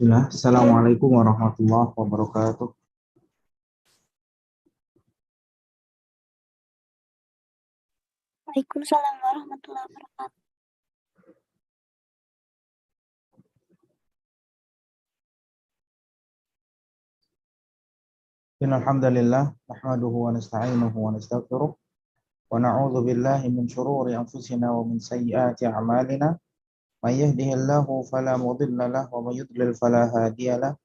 Bismillah. Assalamualaikum warahmatullahi wabarakatuh. Waalaikumsalam warahmatullahi wabarakatuh. Innal hamdalillah nahmaduhu wa nasta'inuhu wa nastaghfiruh wa na'udzu billahi min shururi anfusina wa min sayyiati a'malina. May yahdihillahu fala mudilla lahu wa may yudlil fala hadiya lahu.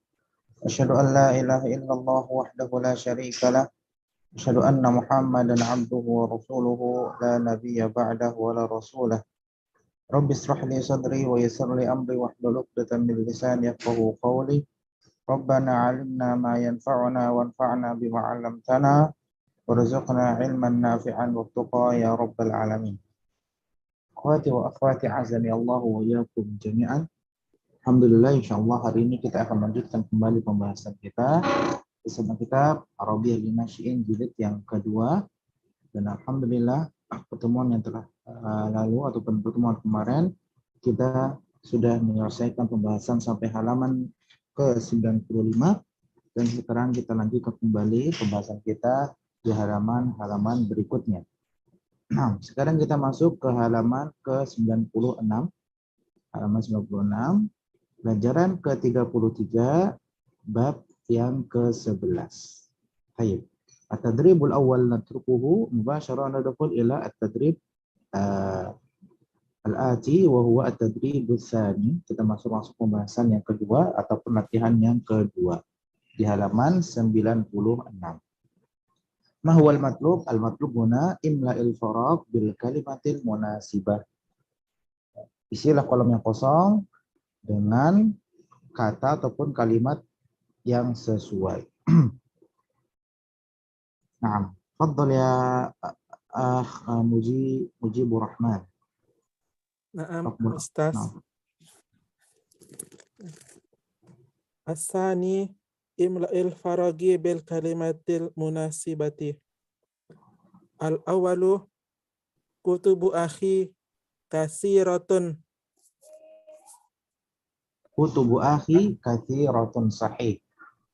Asyhadu an la ilaha illallah wahdahu la syarika lah. Asyhadu anna Muhammadan 'abduhu wa rasuluhu la nabiyya ba'dahu wa la rasulah. Rabbi ishrah li sadri wa yassir li amri wahlul 'uqdatam min lisani yafqahu qawli. Rabbana 'allimna ma yanfa'una wanfa'na bima 'allamtana warzuqna 'ilman nafi'an wattaqaa ya rabbal alamin. Akhwati wa akhwati azani Allah wa iyyakum jami'an. Alhamdulillah, insyaallah hari ini kita akan melanjutkan kembali pembahasan kita bersama kitab Arabiyah Linasyi'in jilid yang kedua. Dan alhamdulillah pertemuan yang telah lalu ataupun pertemuan kemarin kita sudah menyelesaikan pembahasan sampai halaman ke-95 dan sekarang kita lanjutkan kembali pembahasan kita di halaman berikutnya. Nah, sekarang kita masuk ke halaman ke-96. Halaman 96, pelajaran ke-33, bab yang ke-11. Baik. At-tadribul awal natrukuhu mubasharah nadkhul ila at-tadrib al-ati wa huwa at-tadribus tsani. Kita masuk pembahasan yang kedua ataupun latihan yang kedua di halaman 96. Ma huwal matlub? Al-matlub huna imla'il faraq bil kalimatil munasibah. Isilah kolom yang kosong dengan kata ataupun kalimat yang sesuai. Nah, fadhal ya Mujibur Rahman. Naam, Ustaz. Asani imla'il faragi bil kalimatil munasibati. Al-awalu kutubu akhi kasiratun. Kutubu akhi kathiratun sahih.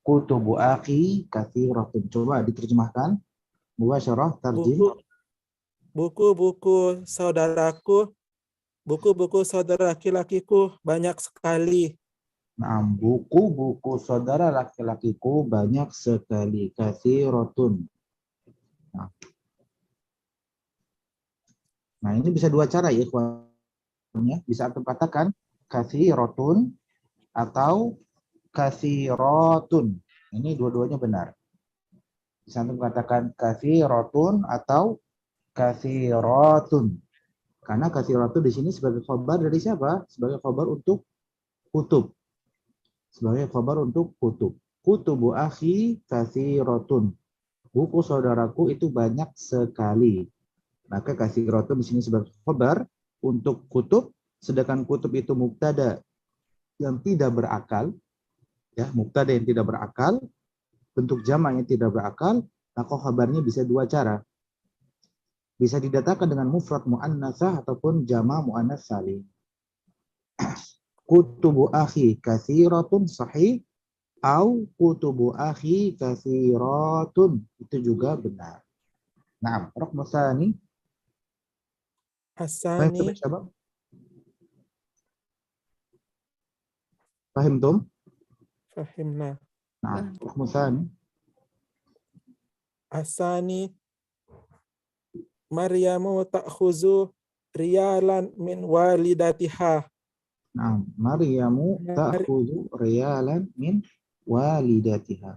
Kutubu akhi kathiratun. Coba diterjemahkan. Mubasyarah tarjim. Buku-buku saudaraku, buku-buku saudara laki-lakiku banyak sekali. Nah, buku-buku saudara laki-lakiku banyak sekali. Kathiratun. Nah, ini bisa dua cara ya, ikhwannya. Bisa antum katakan kathiratun atau kathiratun. Ini dua-duanya benar. Bisa antum katakan kathiratun atau kathiratun. Karena kathiratun di sini sebagai khabar dari siapa? Sebagai khabar untuk kutub. Sebagai khabar untuk kutub. Kutubu akhi kathiratun. Buku saudaraku itu banyak sekali. Maka kathiratun di sini sebagai khabar untuk kutub, sedangkan kutub itu mubtada yang tidak berakal, ya, mubtada yang tidak berakal, bentuk jamak yang tidak berakal, maka khabarnya bisa dua cara. Bisa didatangkan dengan mufrad muannasah ataupun jamak muannats salim. Kutubu akhi kathiratun sahih au kutubu akhi kathiratun, itu juga benar. Nah, raqam tsani. Asani Fahim tum? fahimna. Nah, raqam tsani. Asani Maryamu ta'khuzu riyalan min walidatiha. Nah, Maryamu ta'khudhu riyalan min walidatiha.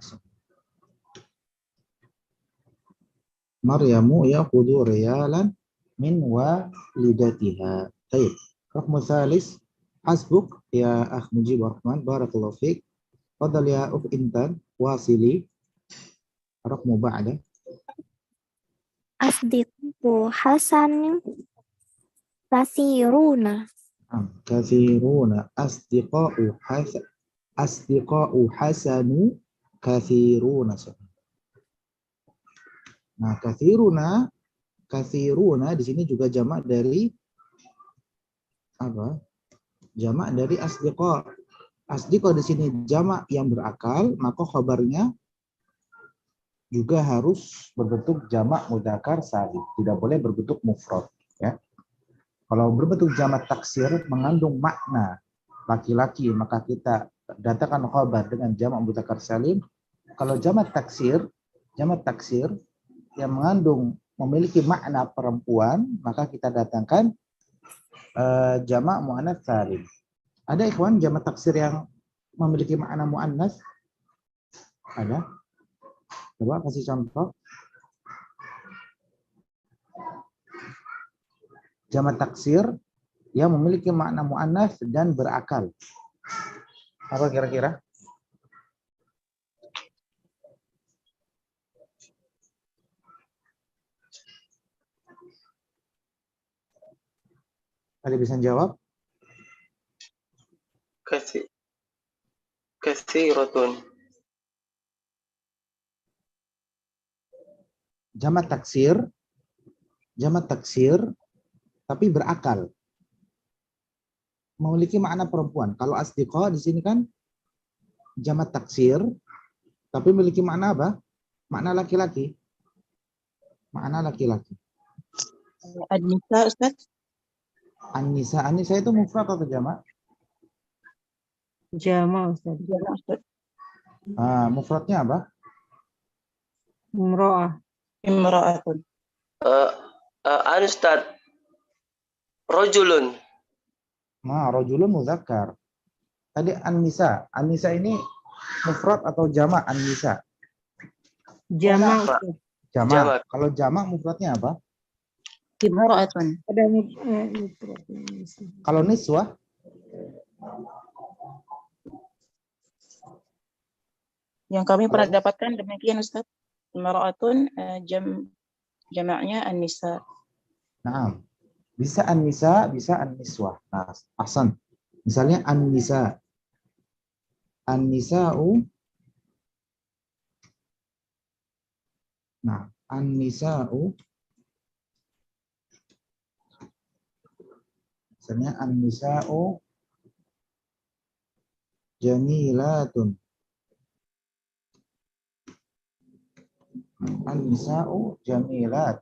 Maryamu ya'khudhu riyalan min walidatiha. Baik. Raqam tsalis. Hasbuk ya akh Mujibur Rahman, barakallahu fiik. Fadhal ya ukh Intan wasili. Raqam ba'da. Asdiqu Hasan kasiruna. Kathiruna. Asdiqa'u hasanu kathiruna. Nah, kathiruna di sini juga jamak dari apa? Jamak dari asdiqa. Asdiqo di sini jamak yang berakal, maka khabarnya juga harus berbentuk jamak mudzakkar salim, tidak boleh berbentuk mufrad, ya. Kalau berbentuk jamak taksir mengandung makna laki-laki, maka kita datangkan khabar dengan jamak mudzakkar salim. Kalau jamak taksir yang mengandung memiliki makna perempuan, maka kita datangkan jamak muannats salim. Ada ikhwan jamak taksir yang memiliki makna muannas? Ada? Coba kasih contoh. Jamak taksir yang memiliki makna muannas dan berakal. Apa kira-kira? Ada bisa jawab? Katsiratun. Jamak taksir tapi berakal. Memiliki makna perempuan. Kalau asdiqo di sini kan jamak taksir tapi memiliki makna apa? Makna laki-laki. Makna laki-laki. An-nisa, Ustaz? An-nisa itu mufrad atau jamak? Jamak, Ustaz. Jamak, Ustaz. Mufradnya apa? Imra'ah. Imra'atun. Ustaz. Rojulun. Rajulun muzakkar. Tadi an-nisa. An-nisa ini mufrad atau jamak an-nisa? Jamak, Ustaz. Jamak. Kalau jamak mufradnya apa? Imra'atun. Kalau niswah? Yang kami pernah dapatkan demikian, Ustaz. Imra'atun jamaknya an-nisa. Nah, bisa an-nisa, bisa an-niswah. Nah, ahsan. Misalnya an-nisa. An-nisa'u. Nah, an-nisa'u. Misalnya an-nisa'u jamilatun. An-nisa'u jamilat.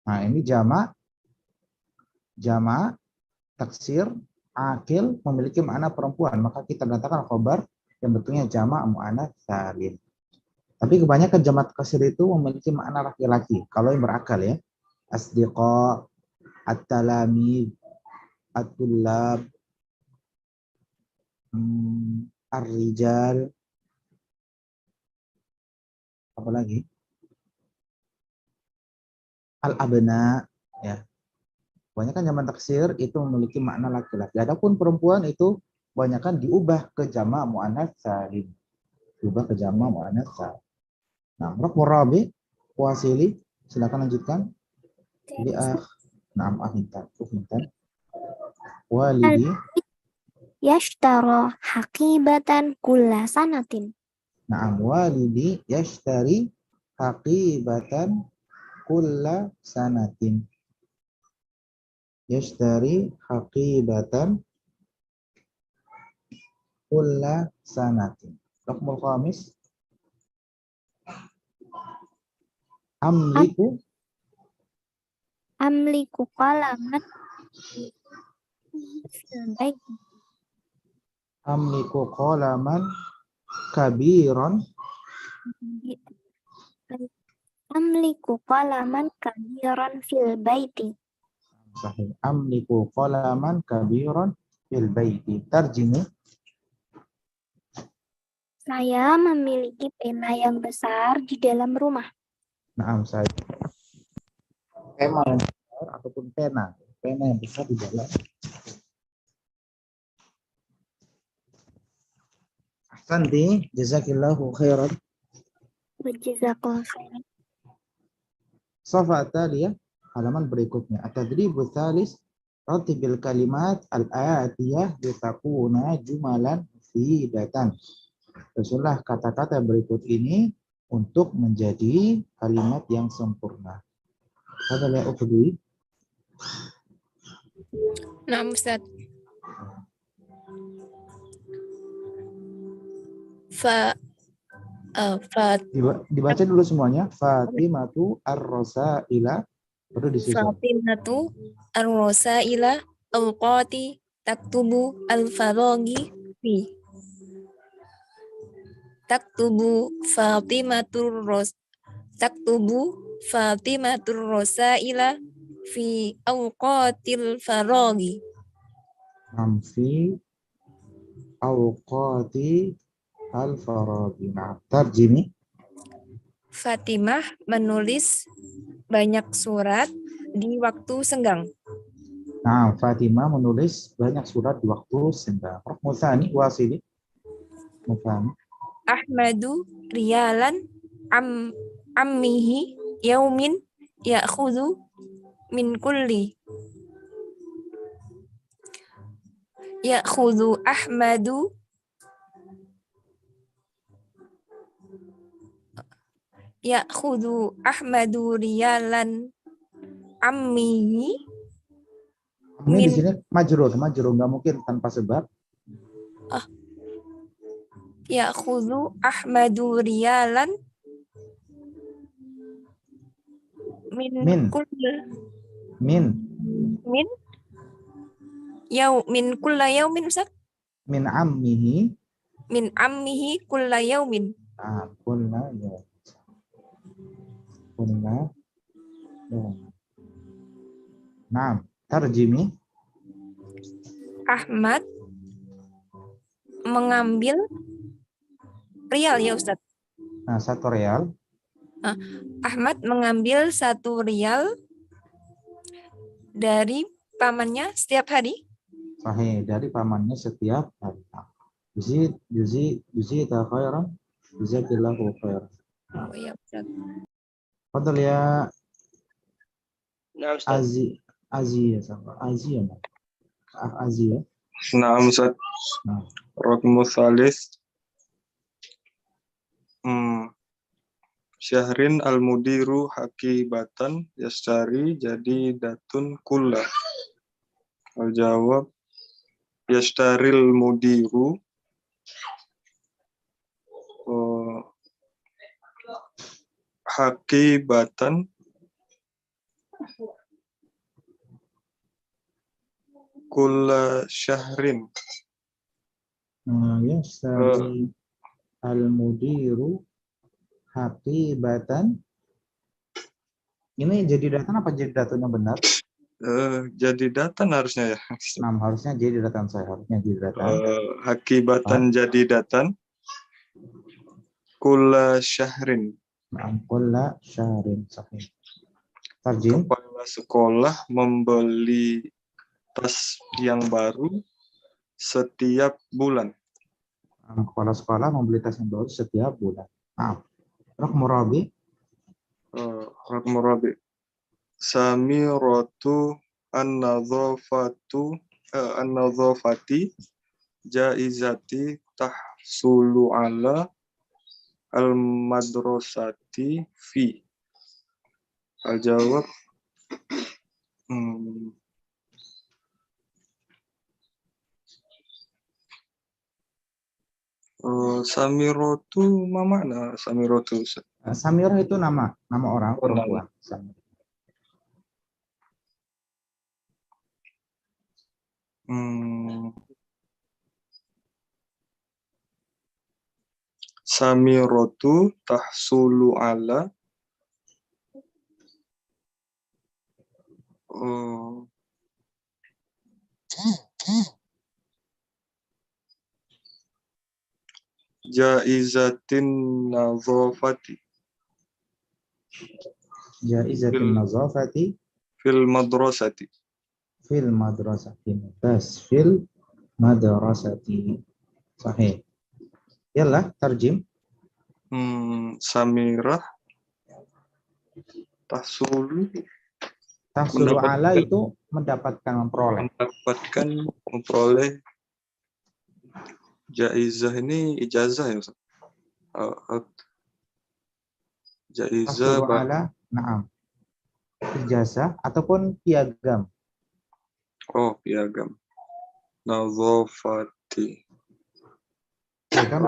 Nah, ini jamak taksir akil memiliki makna perempuan, maka kita katakan khabar yang bentuknya jamak muannats salim. Tapi kebanyakan jamak taksir itu memiliki makna laki-laki kalau yang berakal, ya. Asdiqa, at-talamid, at-tullab, ar-rijal, apa lagi? Al-abna, ya. Kebanyakan jamak taksir itu memiliki makna laki-laki. Adapun perempuan itu kebanyakan diubah ke jamak muannats salim. Diubah ke jamak muannats salim. Nah, Raqmur Rabi, Wasili, silakan lanjutkan. Jadi ahintan. Walidi Yashtara haqibatan kulla sanatin. walidi yashtari haqibatan kulla sanatin. Yashtari haqibatan kulla sanatin. Raqmul khamis. Amliku qalaman fil bait. Amliku qalaman kabiran. Amliku qalaman kabiran fil baiti. Sahih. Amliku qalaman kabiran fil baiti. Tarjimu. Saya memiliki pena yang besar di dalam rumah. Saya pena yang besar ataupun pena yang besar di dalam. Ahsanti, jazakillahu khairan. Jazakallahu khairan. Safa tadi, ya, halaman berikutnya. At-tadribu tsalis, ratibil kalimat al-atiyah litakuna jumalan mufidatan. Susunlah kata-kata berikut ini untuk menjadi kalimat yang sempurna. Ada yang Nah, Ustaz. fa fa Dibaca dulu semuanya. Fatimatu ar-rosaila. Baru disusun. Fatimatu ar-rosaila al-qati taktubu al-faragi fi. Taktubu Fatimatur rosaila fi awqatil faragi. Fi awqati al-faragi. Nah, tarjimi. Fatimah menulis banyak surat di waktu senggang. Nah, Fatimah menulis banyak surat di waktu senggang. Muthani wasili. Muthani. Ahmadu riyalan ammihi yaumin ya'khudhu min kulli. Ya'khudhu Ahmadu riyalan ammihi Ini di sini majrur nggak mungkin tanpa sebab. Ya'khudhu Ahmadu riyalan Min. min kulla yaumin Ustaz. Min ammihi. Min ammihi kulla yaumin. Ah, kulla ya. Kulla. Ya. Nah, tarjimi. Ahmad mengambil rial ya Ustaz. Nah, 1 real. Ahmad mengambil 1 rial dari pamannya setiap hari. Sahih, dari pamannya setiap hari. Juzi ta khairan. Jazakillahu khairan. Oh ya Ustaz. Fadal ya Nah, Ustaz. Azi ya sama. Azi ya. Azi ya. Naam, Ustaz. Nah. Raqmu tsalis. Syahrin al-mudiru hakibatan yashtari jadi datun kulla. Al-jawab yashtaril mudiru hakibatan kulla syahrin. Yashtari al-mudiru hakibatan. Ini jadi datan apa jadi datun yang benar? Jadi datan harusnya ya. Harusnya jadi datan saya. Harusnya jadi datan. Hakibatan jadi datan. Kulla syahrin. Kulla syahrin. Sahih. Tarjim. Kepala sekolah membeli tas yang baru setiap bulan. Kepala sekolah membeli tas yang baru setiap bulan. Raqmu rabi. Raqmu rabi. Samiratu an-nadhafati jaizati tahsulu ala al-madrasati fi. Al-jawab Samiratu ma makna Samiratu? Samirah itu nama orang perempuan. Samiratu tahsulu ala jaizatin nazafati. Jaizatin nazafati fil madrasati. Fil madrasati. Bas fil madrasati. Sahih. Yalah, tarjim. Samirah tahsulu ala itu mendapatkan, memperoleh. Jaizah ini ijazah ya Ustaz? Jaizah ala, ijazah ataupun piagam. Piagam. Nazafati. Piagam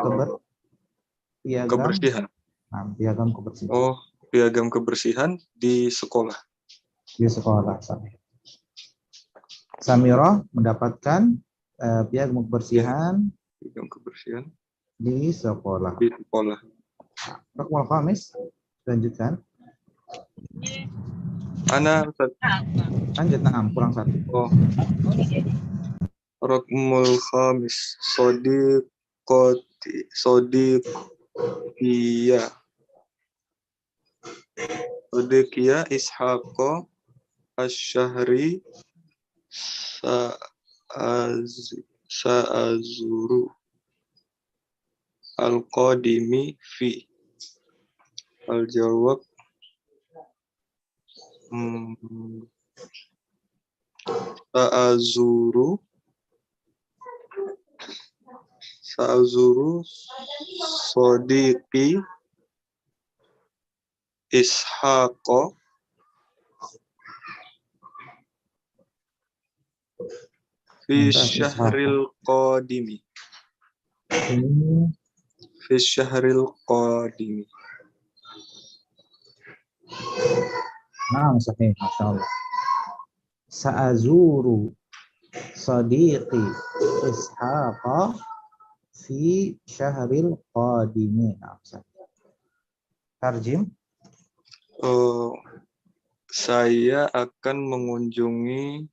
piagam, kebersihan. nah, piagam kebersihan Oh, piagam kebersihan di sekolah. di sekolah. Samirah mendapatkan piagam kebersihan Piagam kebersihan di sekolah. di sekolah. Raqmul khamis, lanjutkan. Ana Ustaz. Lanjut, nah, kurang satu. Oh. Raqmul khamis sodiqiyah Ishaqa Asyahri Sa'azuru Al-Qadimi fi Al-Jawab Sa'azuru Sodiqi Ishaqa fi syahril qadimi. Fi syahril qadimi. Nah, sahih, Masya Allah. Sa'azuru sadiqi Ishaqa fi syahril qadimi. Nah, sahih. Tarjim. Saya akan mengunjungi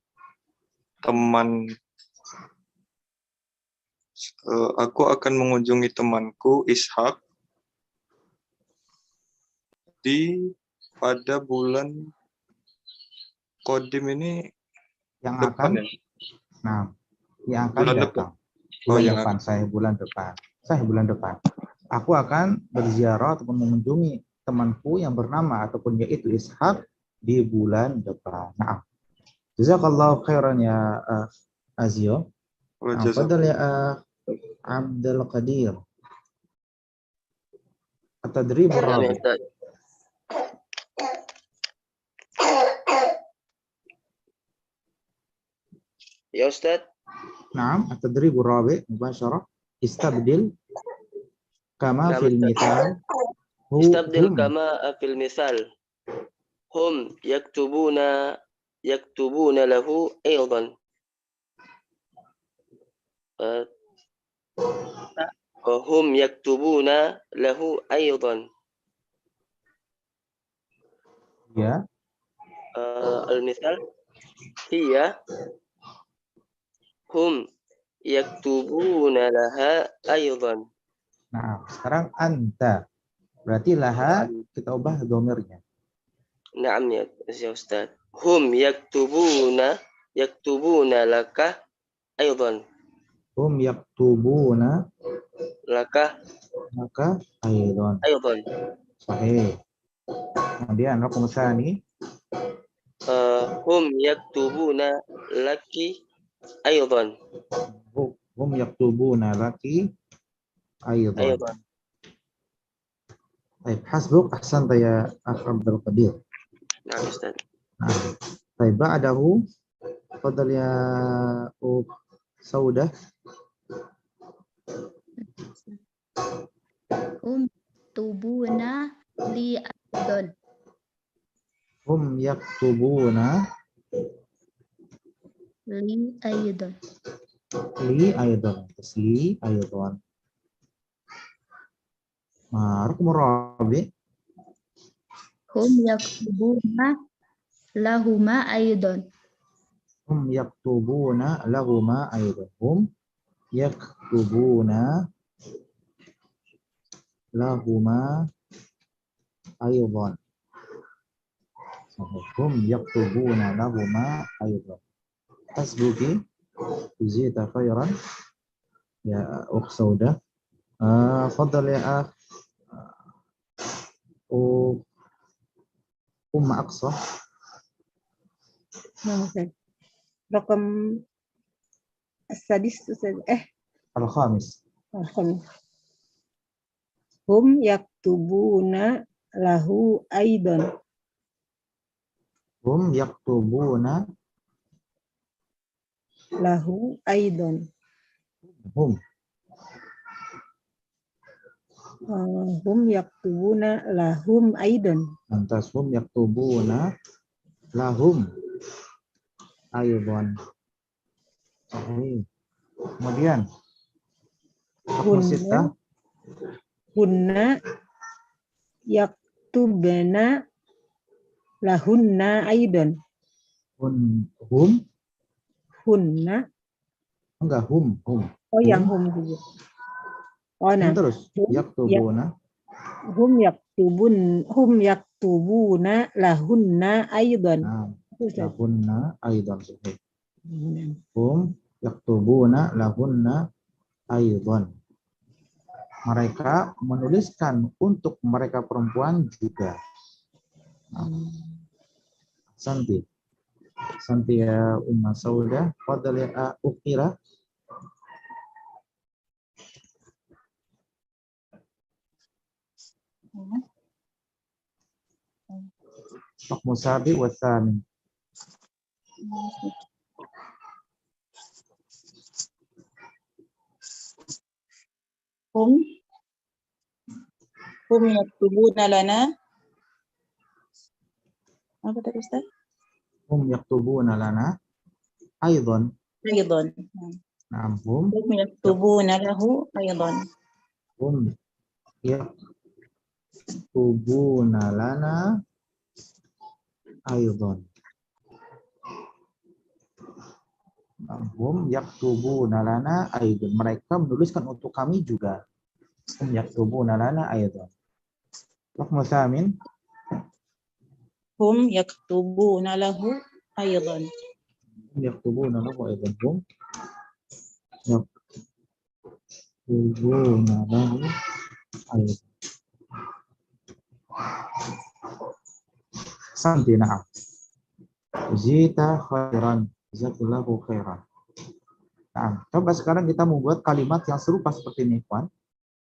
aku akan mengunjungi temanku Ishak pada bulan Qadim ini Yang depan akan, ya? nah, yang akan Bulan datang. depan. Oh, yang Depan, saya bulan depan. Saya bulan depan. Aku akan berziarah ataupun mengunjungi temanku yang bernama ataupun yaitu Ishak di bulan depan. Nah, jazakallahu khairan ya Azio. Fadal ya Abdul Qadir. At-tadrib ar-rabi. Ya Ustaz. Naam, at-tadrib ar-rabi mubashara istabdil kama fil mithal. Istabdil kama fil misal. Hum yaktubuna lahu aydan. Hum yaktubuna lahu aydan. Ya. Al-misal hiya hum yaktubuna laha aydan. Nah, sekarang anta. Berarti laha kita ubah domirnya. Naam ya Ustaz. Hum yaktubuna laka aydan. Hum yaktubuna laka aydan. Sahih. Kemudian raqam tsani. Hum yaktubuna laki aydan. Hum yaktubuna laki aydan. Baik, hasbuk ahsanta ya Akh Abdul Qadir. Nah, Ustaz. Nah, baik, ba'dahu fadal ya Saudah. Tubuna li aydan. Hum yaktubuna Li aydan. li aydan. Li aydan. Raqam rabi. Hum yaktubuna lahuma aydan. Hum yaktubuna lahuma aydan. Hum yaktubuna lahuma aydan. Hum yaktubuna lahuma aydan. Hasbuki jazita khairan ya Ukh Saudah. Fadal ya Akh Aqsa. Rakam as-sadis Al-khamis. Hum yaktubuna lahu aidan. Hum yaktubuna lahu aidan. Hum Hum yaktubuna lahum aidan. Lantas hum yaktubuna lahum aydan. Sahih. Kemudian hukmu sittah. Hunna yaktubna lahunna aidan. Hum Hunna. enggak hum. Oh, yang hum juga. Oh, nah. Terus yaktubuna. Hum yaktubuna lahunna aidan. Nah, lahunna aidan. Sahih. Hum yaktubuna lahunna aidan. Mereka menuliskan untuk mereka perempuan juga. Santi ya Umma Sauda. Fadal ya Ukhira. Hukmu sabi wa tsani. Hum yaktubuna lana. Apa tadi Ustaz? Hum yaktubuna lana aidan. Aydan. Nah, hum Yaktubuna lahu aydan. hum yaktubuna lana aidan. Hum yaktubuna lana aidan. Mereka menuliskan untuk kami juga. Hum yaktubuna lana aidan. Hukmu tsamin. Hum yaktubuna lahu aydan. Yaktubuna lahu aidan. Hum yaktubuna lahu aidan. Santi na'am. Zita khairan. Jazakallahu khairan. Nah, coba sekarang kita membuat kalimat yang serupa seperti ini, Puan.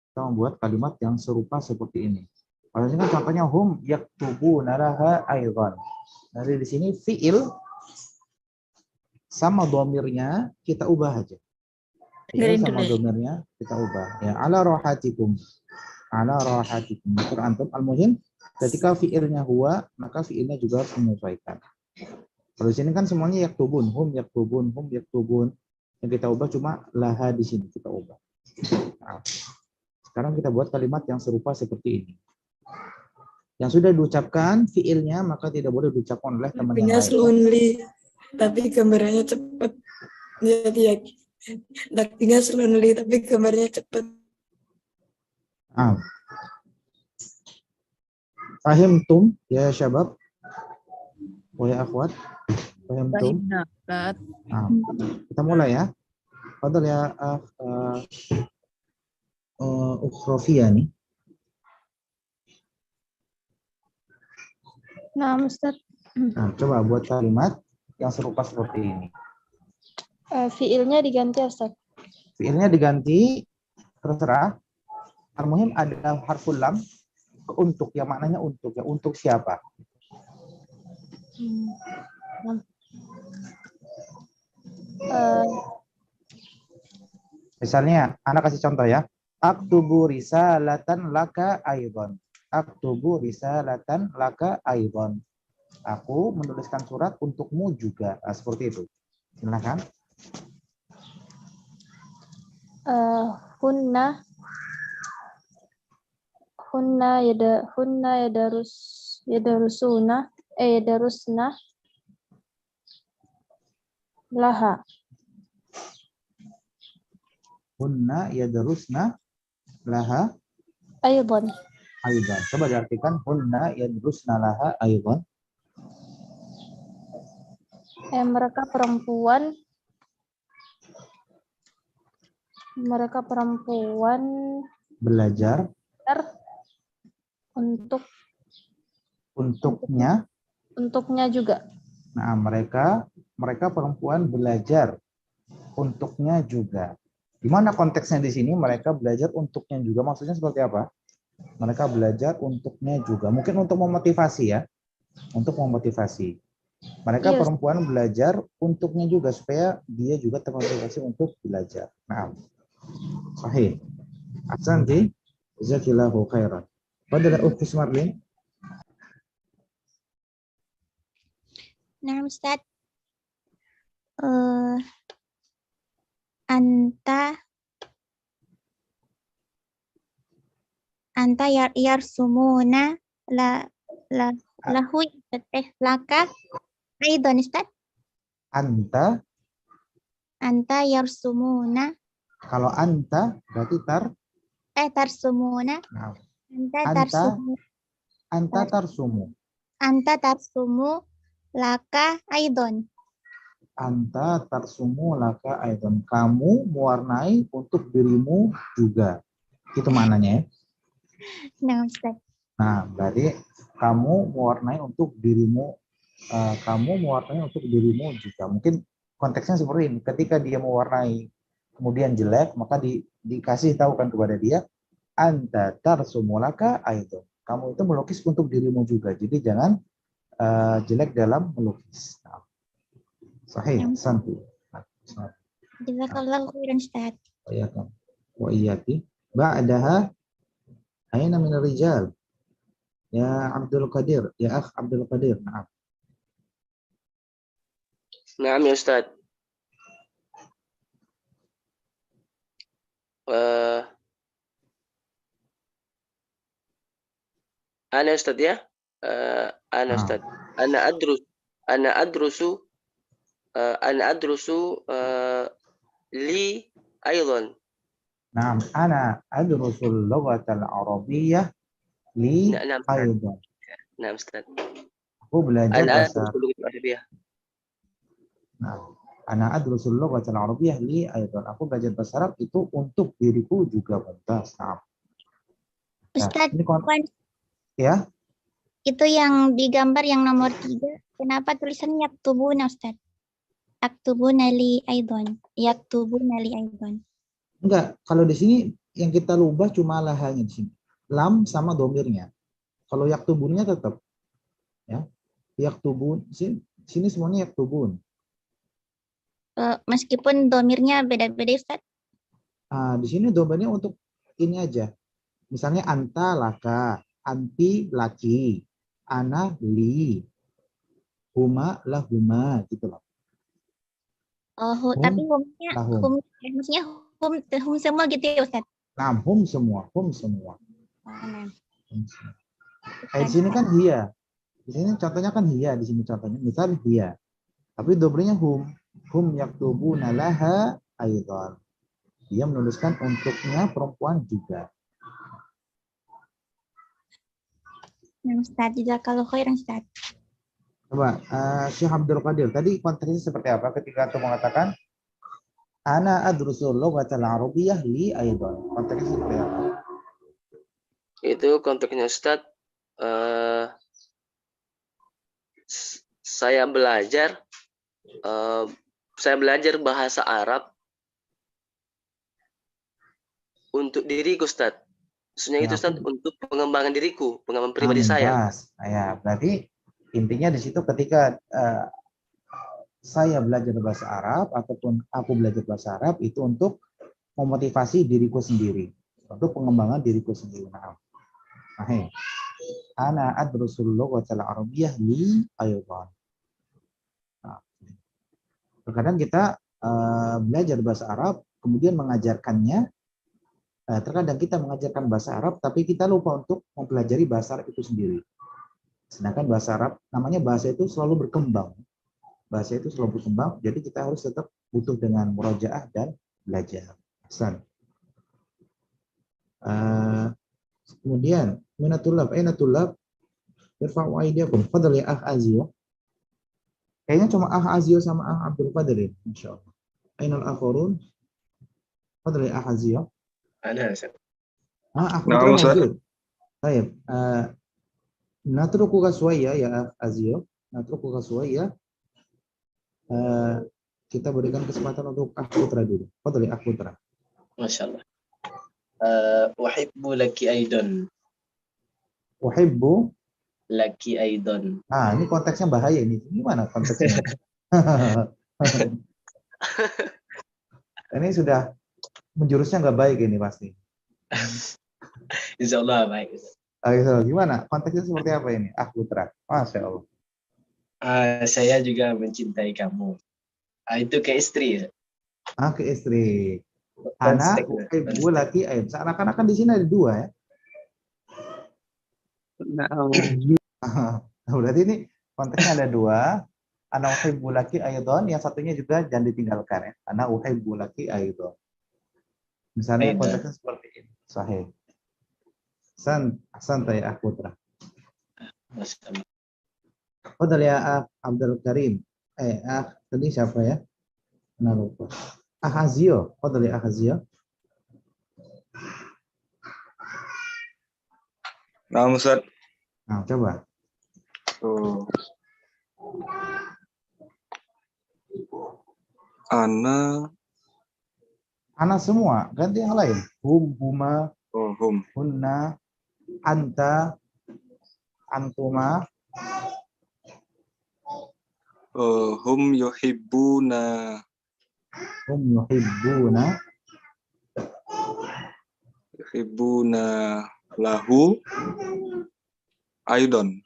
Kita membuat kalimat yang serupa seperti ini. Kalau ini kan contohnya hum yaktubuna laha aidan. Dari di sini fiil sama dhamirnya kita ubah aja. Fiil sama dhamirnya kita ubah. Ya, ala rahatikum. Ala rahatikum. Maksud antum al-muhim ketika fiilnya huwa, maka fiilnya juga harus menyesuaikan. Kalau di sini kan semuanya yaktubun, hum yaktubun, hum yaktubun. Yang kita ubah cuma laha di sini kita ubah. Nah, sekarang kita buat kalimat yang serupa seperti ini. Yang sudah diucapkan fiilnya maka tidak boleh diucapkan oleh teman yang lain. Slowly, tapi gambarnya cepat. Jadi ya, daktinya slowly, tapi gambarnya cepat. Fahimtum ya syabab wa ya akhwat. Fahimtum. Nah, kita mulai ya. Fadal ya Ukhrafia nih. Nah, Ustaz. Nah, coba buat kalimat yang serupa seperti ini. Fiilnya diganti, Ustaz. Fiilnya diganti, terserah. Al-muhim ada harful lam untuk, yang maknanya untuk. Ya, untuk siapa? Misalnya, anak kasih contoh ya. Aktubu risalatan laka aidan. Aktubu risalatan laka aidan. Aku menuliskan surat untukmu juga. Nah, seperti itu. Silakan. Hunna yadarusna laha. Hunna yadarusna laha Aidan. aidan. Coba diartikan hunna yadarusna laha aidan. Mereka perempuan Belajar untuknya juga. Nah, mereka perempuan belajar untuknya juga. Di mana konteksnya di sini? Mereka belajar untuknya juga. Maksudnya seperti apa? Mereka belajar untuknya juga. Mungkin untuk memotivasi ya. Untuk memotivasi. Mereka perempuan belajar untuknya juga supaya dia juga termotivasi untuk belajar. Nah, sahih. Ahsanti. Jazakillahu khairan. Pada Ukti Marlin. Nah, Ustaz. Anta yarsumuna lahu laka aidon Ustaz. Anta yarsumuna. Kalau anta berarti tarsumuna. Nah, Anta tarsumu. Anta tarsumu laka aidon. Anta tarsumu laka aidon. Kamu mewarnai untuk dirimu juga. Itu maknanya ya. Nah, Ustaz. Nah, berarti kamu mewarnai untuk dirimu, juga. Mungkin konteksnya seperti ini. Ketika dia mewarnai kemudian jelek, maka dikasih tahu kan kepada dia, anta tarsumu laka aidon. Kamu itu melukis untuk dirimu juga. Jadi jangan jelek dalam melukis. Nah. Sahih, santi. Jazakallahu khairan Ustaz. Wa iyaki. Ba'daha aina min rijal. Ya Abdul Qadir, ya Akh Abdul Qadir. Naam. Naam ya Ustaz. Ana Ustaz ya. Ana Ustaz. Ana adrusu li aydan. Naam, ana adrusul lughatal arabiyyah li aydan. Nah, Ustaz. Aku belajar bahasa Arabiyyah. Nah, ana adrusul lughatal arabiyyah li aydan. Aku belajar bahasa Arab itu untuk diriku juga mumtaz. Nah. Ustaz, ya. Itu yang digambar yang nomor 3. Kenapa tulisannya yaktubuna Ustaz? Yaktubuna li aydan. Yaktubuna li aydan. Enggak, kalau di sini yang kita rubah cuma lahanya di sini. Lam sama domirnya. Kalau yaktubunnya tetap ya. Yaktubun, sini semuanya yaktubun. Meskipun domirnya beda-beda Ustaz. Di sini domirnya untuk ini aja. Misalnya anta laka, anti laki, ana li, huma lahuma gitu loh. Tapi maksudnya hum semua gitu ya Ustaz? Nah, hum semua. Di sini kan hiya. Di sini contohnya kan hiya, di sini contohnya misal hiya. Tapi dobernya hum yaktubuna laha aidan. Dia menuliskan untuknya perempuan juga. Nah, Ustaz, jazakallahu khairan Ustaz. Coba Syekh Abdul Qadir, tadi konteksnya seperti apa ketika antum mengatakan ana adrusul lughatal arabiyyah li aidan. Konteksnya seperti apa? Itu konteksnya Ustaz, saya belajar bahasa Arab untuk diriku Ustaz. Maksudnya itu Ustaz untuk pengembangan diriku, pengembangan pribadi saya. Ya, berarti intinya di situ ketika saya belajar bahasa Arab ataupun aku belajar bahasa Arab itu untuk memotivasi diriku sendiri, untuk pengembangan diriku sendiri. Nah, ana adrusul lughatal arabiyyah li aydan. Nah, terkadang kita belajar bahasa Arab kemudian mengajarkannya. Terkadang kita mengajarkan bahasa Arab tapi kita lupa untuk mempelajari bahasa Arab itu sendiri. Sedangkan bahasa Arab, namanya bahasa itu selalu berkembang. Bahasa itu selalu berkembang, jadi kita harus tetap butuh dengan murajaah dan belajar. Kemudian, minatulab, irfa'u aydiyakum. Fadal ya Akh Azio. Kayaknya cuma Akh Azio sama Akh Abdul Qadir. Masya Allah. Ainal akhurun. Fadal ya Akh Azio. Ada, Ustaz. Aku موجود. طيب نتركك شوية ya Akh Azio. Natrukuka شوية. Kita berikan kesempatan untuk Akh Putra dulu. Fadhali Akh Putra. Masya Allah. Uhibbu laki aidan. Uhibbu laki aidan. Ini konteksnya bahaya ini. Gimana konteksnya? Ini sudah menjurusnya nggak baik ini pasti. Insyaallah baik Ustaz. So, gimana? Konteksnya seperti apa ini? Putra. Masya Allah. Saya juga mencintai kamu. Itu ke istri ya. Ke istri. Ana uhibbu laki aid. Seakan-akan di sini ada dua ya. Berarti ini konteksnya ada dua. Ana uhibbu laki aidon, yang satunya juga jangan ditinggalkan ya. Ana uhibbu laki aidon. Misalnya konteksnya seperti ini. Sahih. Santai Putra. Fadal ya Abdul Karim. Tadi siapa ya? Nah, lupa. Ahazio. Fadal ya Ahazio. Nah, Ustaz. Nah, coba. Ana semua, ganti yang lain. Huma, hunna, anta, antuma. Hum yuhibbuna. Hum yuhibbuna. Yuhibbuna lahu aidon.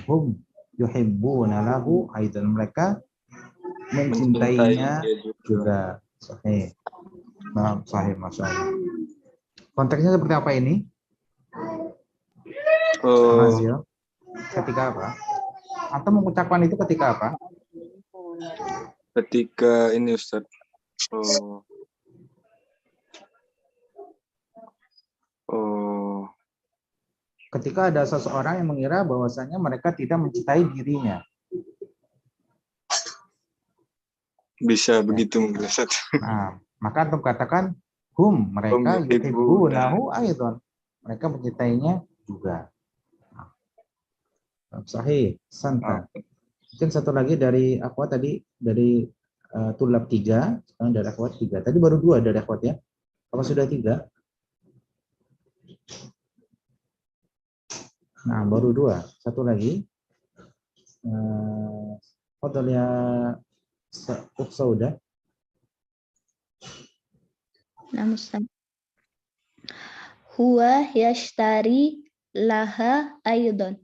Hum yuhibbuna lahu aidon. Mereka mencintainya juga. Sahih. Nah, sahih, Masya Allah. Konteksnya seperti apa ini? Ketika apa? Atau mengucapkan itu ketika apa? Ketika ini Ustaz. Ketika ada seseorang yang mengira bahwasanya mereka tidak mencintai dirinya. Bisa begitu mungkin Ustaz. Nah, maka antum katakan hum, mereka yuhibbunahu aidon. Mereka mencintainya juga. Sahih, santa. Mungkin satu lagi dari akhwat tadi, dari tulab 3, sekarang dari akhwat 3. Tadi baru 2 dari akhwat ya. Apa sudah 3? Nah, baru 2. Satu lagi. Fadal ya Sauda. Namustan. Huwa yashtari laha aidon.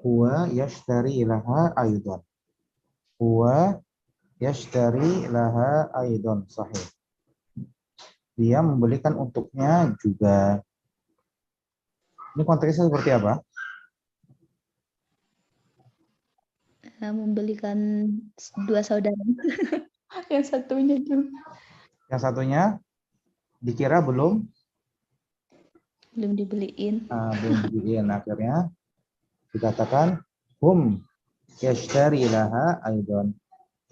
Huwa yashtari laha aidon. Huwa yashtari laha aidon. Sahih. Dia membelikan untuknya juga. Ini konteksnya seperti apa? Membelikan 2 saudara. Yang satunya juga. Yang satunya dikira belum dibeliin. Belum dibeliin. Akhirnya dikatakan hum yashtari laha aidon.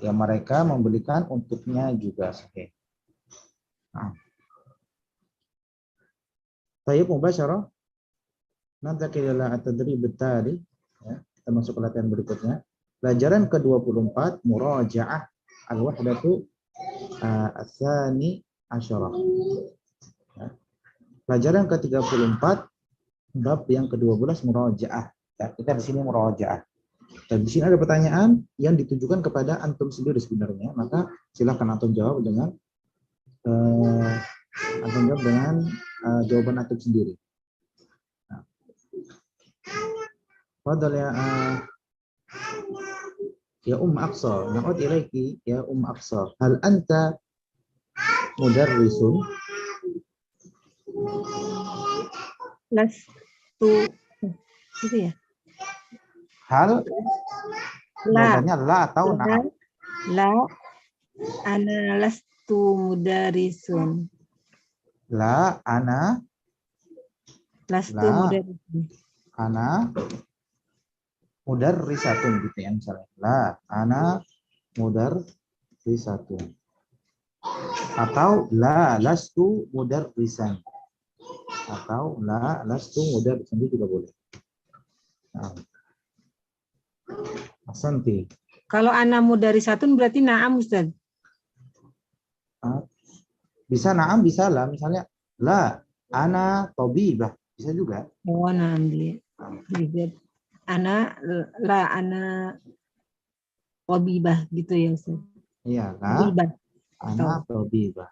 Ya, mereka membelikan untuknya juga. Sahih. Tayyib mubasyarah. Nanti kita at-tadrib at-tali, ya, kita masuk ke latihan berikutnya. Pelajaran ke-24 muraja'ah al-wahdatu ats-tsani asyarah. Ya. Pelajaran ke-34 bab yang ke-12 muraja'ah. Ya, kita di sini muraja'ah. Dan di sini ada pertanyaan yang ditujukan kepada antum sendiri sebenarnya, maka silakan antum jawab dengan jawaban antum sendiri. Fadal ya Aqsa, na'ud ilaiki ya Aqsa. Hal anta mudarrisun? Lastu gitu ya. Hal jawabannya la atau na'am? La ana lastu mudarrisun. La ana lastu mudarrisun. Ana mudarrisatun gitu ya misalnya. La ana mudarrisatun. Atau la lastu mudarrisan. Atau la lastu mudarrisan juga boleh. Nah. Asanti. Kalau ana mudarrisatun berarti na'am Ustaz. Bisa na'am, bisa lah. Misalnya la ana tabibah, bisa juga. Oh, na'am. Ana tabibah gitu ya Ustaz. Iya, la ana tabibah.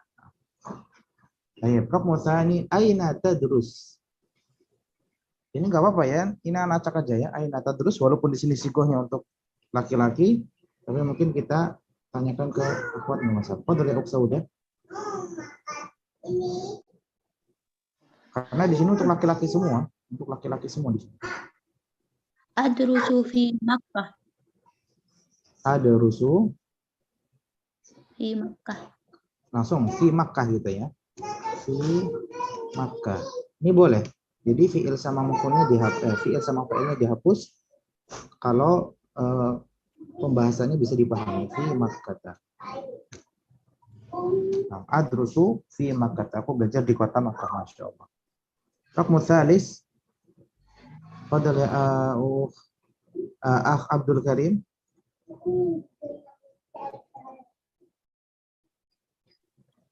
Baik, raqmu tsani aina tadrus. Ini nggak apa-apa ya. Ini acak aja ya. Aina tadrus walaupun di sini sigohnya untuk laki-laki, tapi mungkin kita tanyakan ke akhwat Mas. Fadhil ya Uksa udah. Karena di sini untuk laki-laki semua, di sini. Adrusu fi Makkah. Ada rusu Fi Makkah. langsung fi Makkah gitu ya. Fi Makkah. Ini boleh. Jadi fiil sama maf'ulnya dihapus, fiil sama fa'ilnya dihapus kalau pembahasannya bisa dipahami. Fi Makkah. Nah, adrusu fi Makkah. Aku belajar di kota Makkah, Masya Allah. Raqmu tsalis. Fadhil ya Akh Abdul Karim.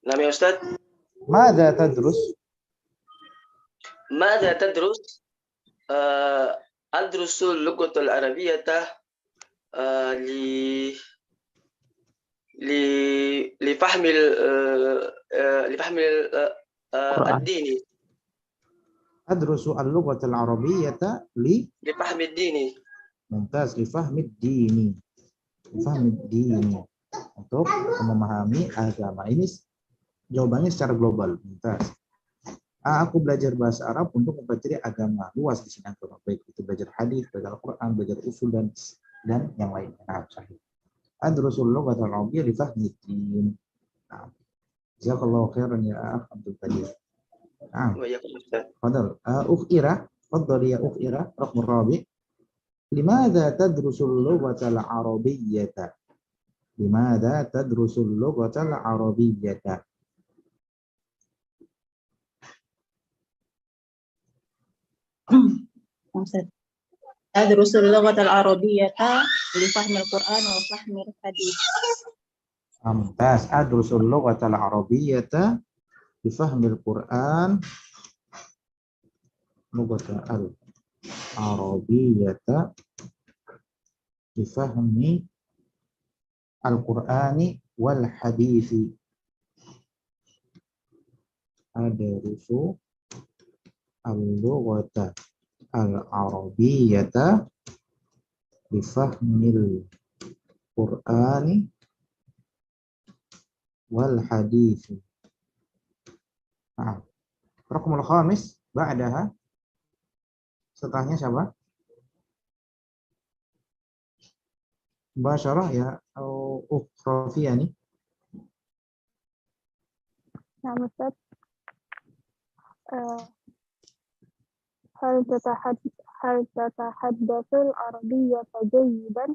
Nama Ustaz. Mada tadrus? Mada tadrus? Adrusul lugatul arabiyyah lifahmil ad-dini. Adrusu al-lughatal arabiyyata Lifahmid dini. Mumtaz, lifahmid dini. Lifahmid dini. Untuk memahami agama. Ini jawabannya secara global. Mumtaz. Aku belajar bahasa Arab untuk mempelajari agama. Luas di sini agama. Baik itu belajar hadis, belajar Al-Quran, belajar usul dan yang lainnya. Nah, sahih. Adrusul lughatal arabiyyah lifahmid din. Nah, jazakallahu khairan ya Akh Abdul Qadir. Fadal. Ukhira, fadal ya ukhira, raqmu rabi'. Limadha tadrusul lughatal arabiyyata? Limadha tadrusul lughatal arabiyyata? Adrusul lughatal arabiyyata li fahmil Qur'an wa fahmil hadis. Mumtaz. Adrusul lughatal arabiyyata li fahmil Qur'an lughatal arabiyyata li fahmi al-Qur'ani wal hadisi. Adrusu al-lughata al-arabiyyata bi fahmil Qur'ani wal hadits. Nah, raqmul khamis ba'daha. Setelahnya siapa? Basyarah ya atau Ukhrafiyani? Nah, Ustaz. هل تتحدث العربية جيدا؟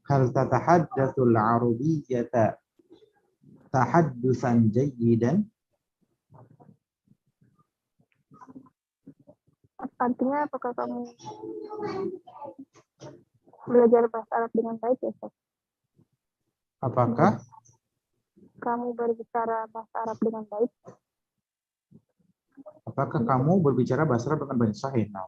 هل تتحدث العربية تحدثا جيدا؟ Artinya apakah kamu belajar bahasa Arab dengan baik ya, Ustaz? Apakah kamu berbicara bahasa Arab dengan baik? Apakah kamu berbicara bahasa Arab dengan baik? Sahih. Nah.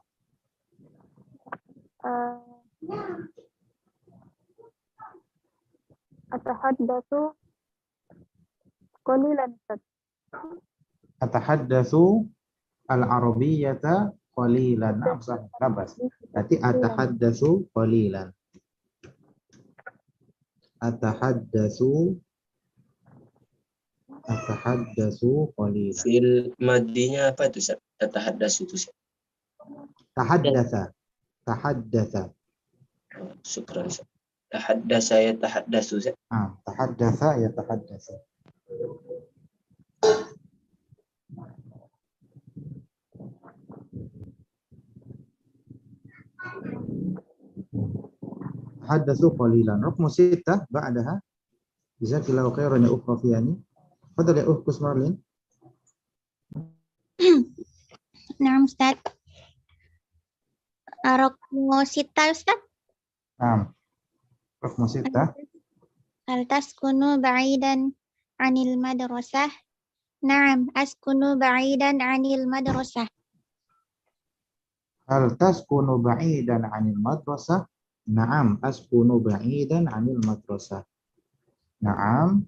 Atahaddatsu qalilan, Ustaz. Atahaddatsu al-arabiyyata qalilan. Nah, sahih. Labas. Berarti atahaddatsu qalilan. Atahaddatsu qalilan. Fil madinya apa itu, Ustaz? Atahaddatsu itu, Ustaz. Tahaddatsa. Syukran, Ustaz. Tahaddatsa ya tahaddatsu, Ustaz. Tahaddatsa ya tahaddatsu. Tahaddatsu qalilan. Raqmu 6 ba'daha. Jazakallahu khairan ya Ukhrafiyani. Fadhal ya Ukhtus Marlin. Nah, Ustaz. Raqmu 6, Ustaz. Naam. Raqmu 6. Hal taskunu ba'idan 'anil madrasah? Naam, askunu ba'idan 'anil madrasah. Hal taskunu ba'idan 'anil madrasah? Naam, askunu ba'idan 'anil madrasah. Naam,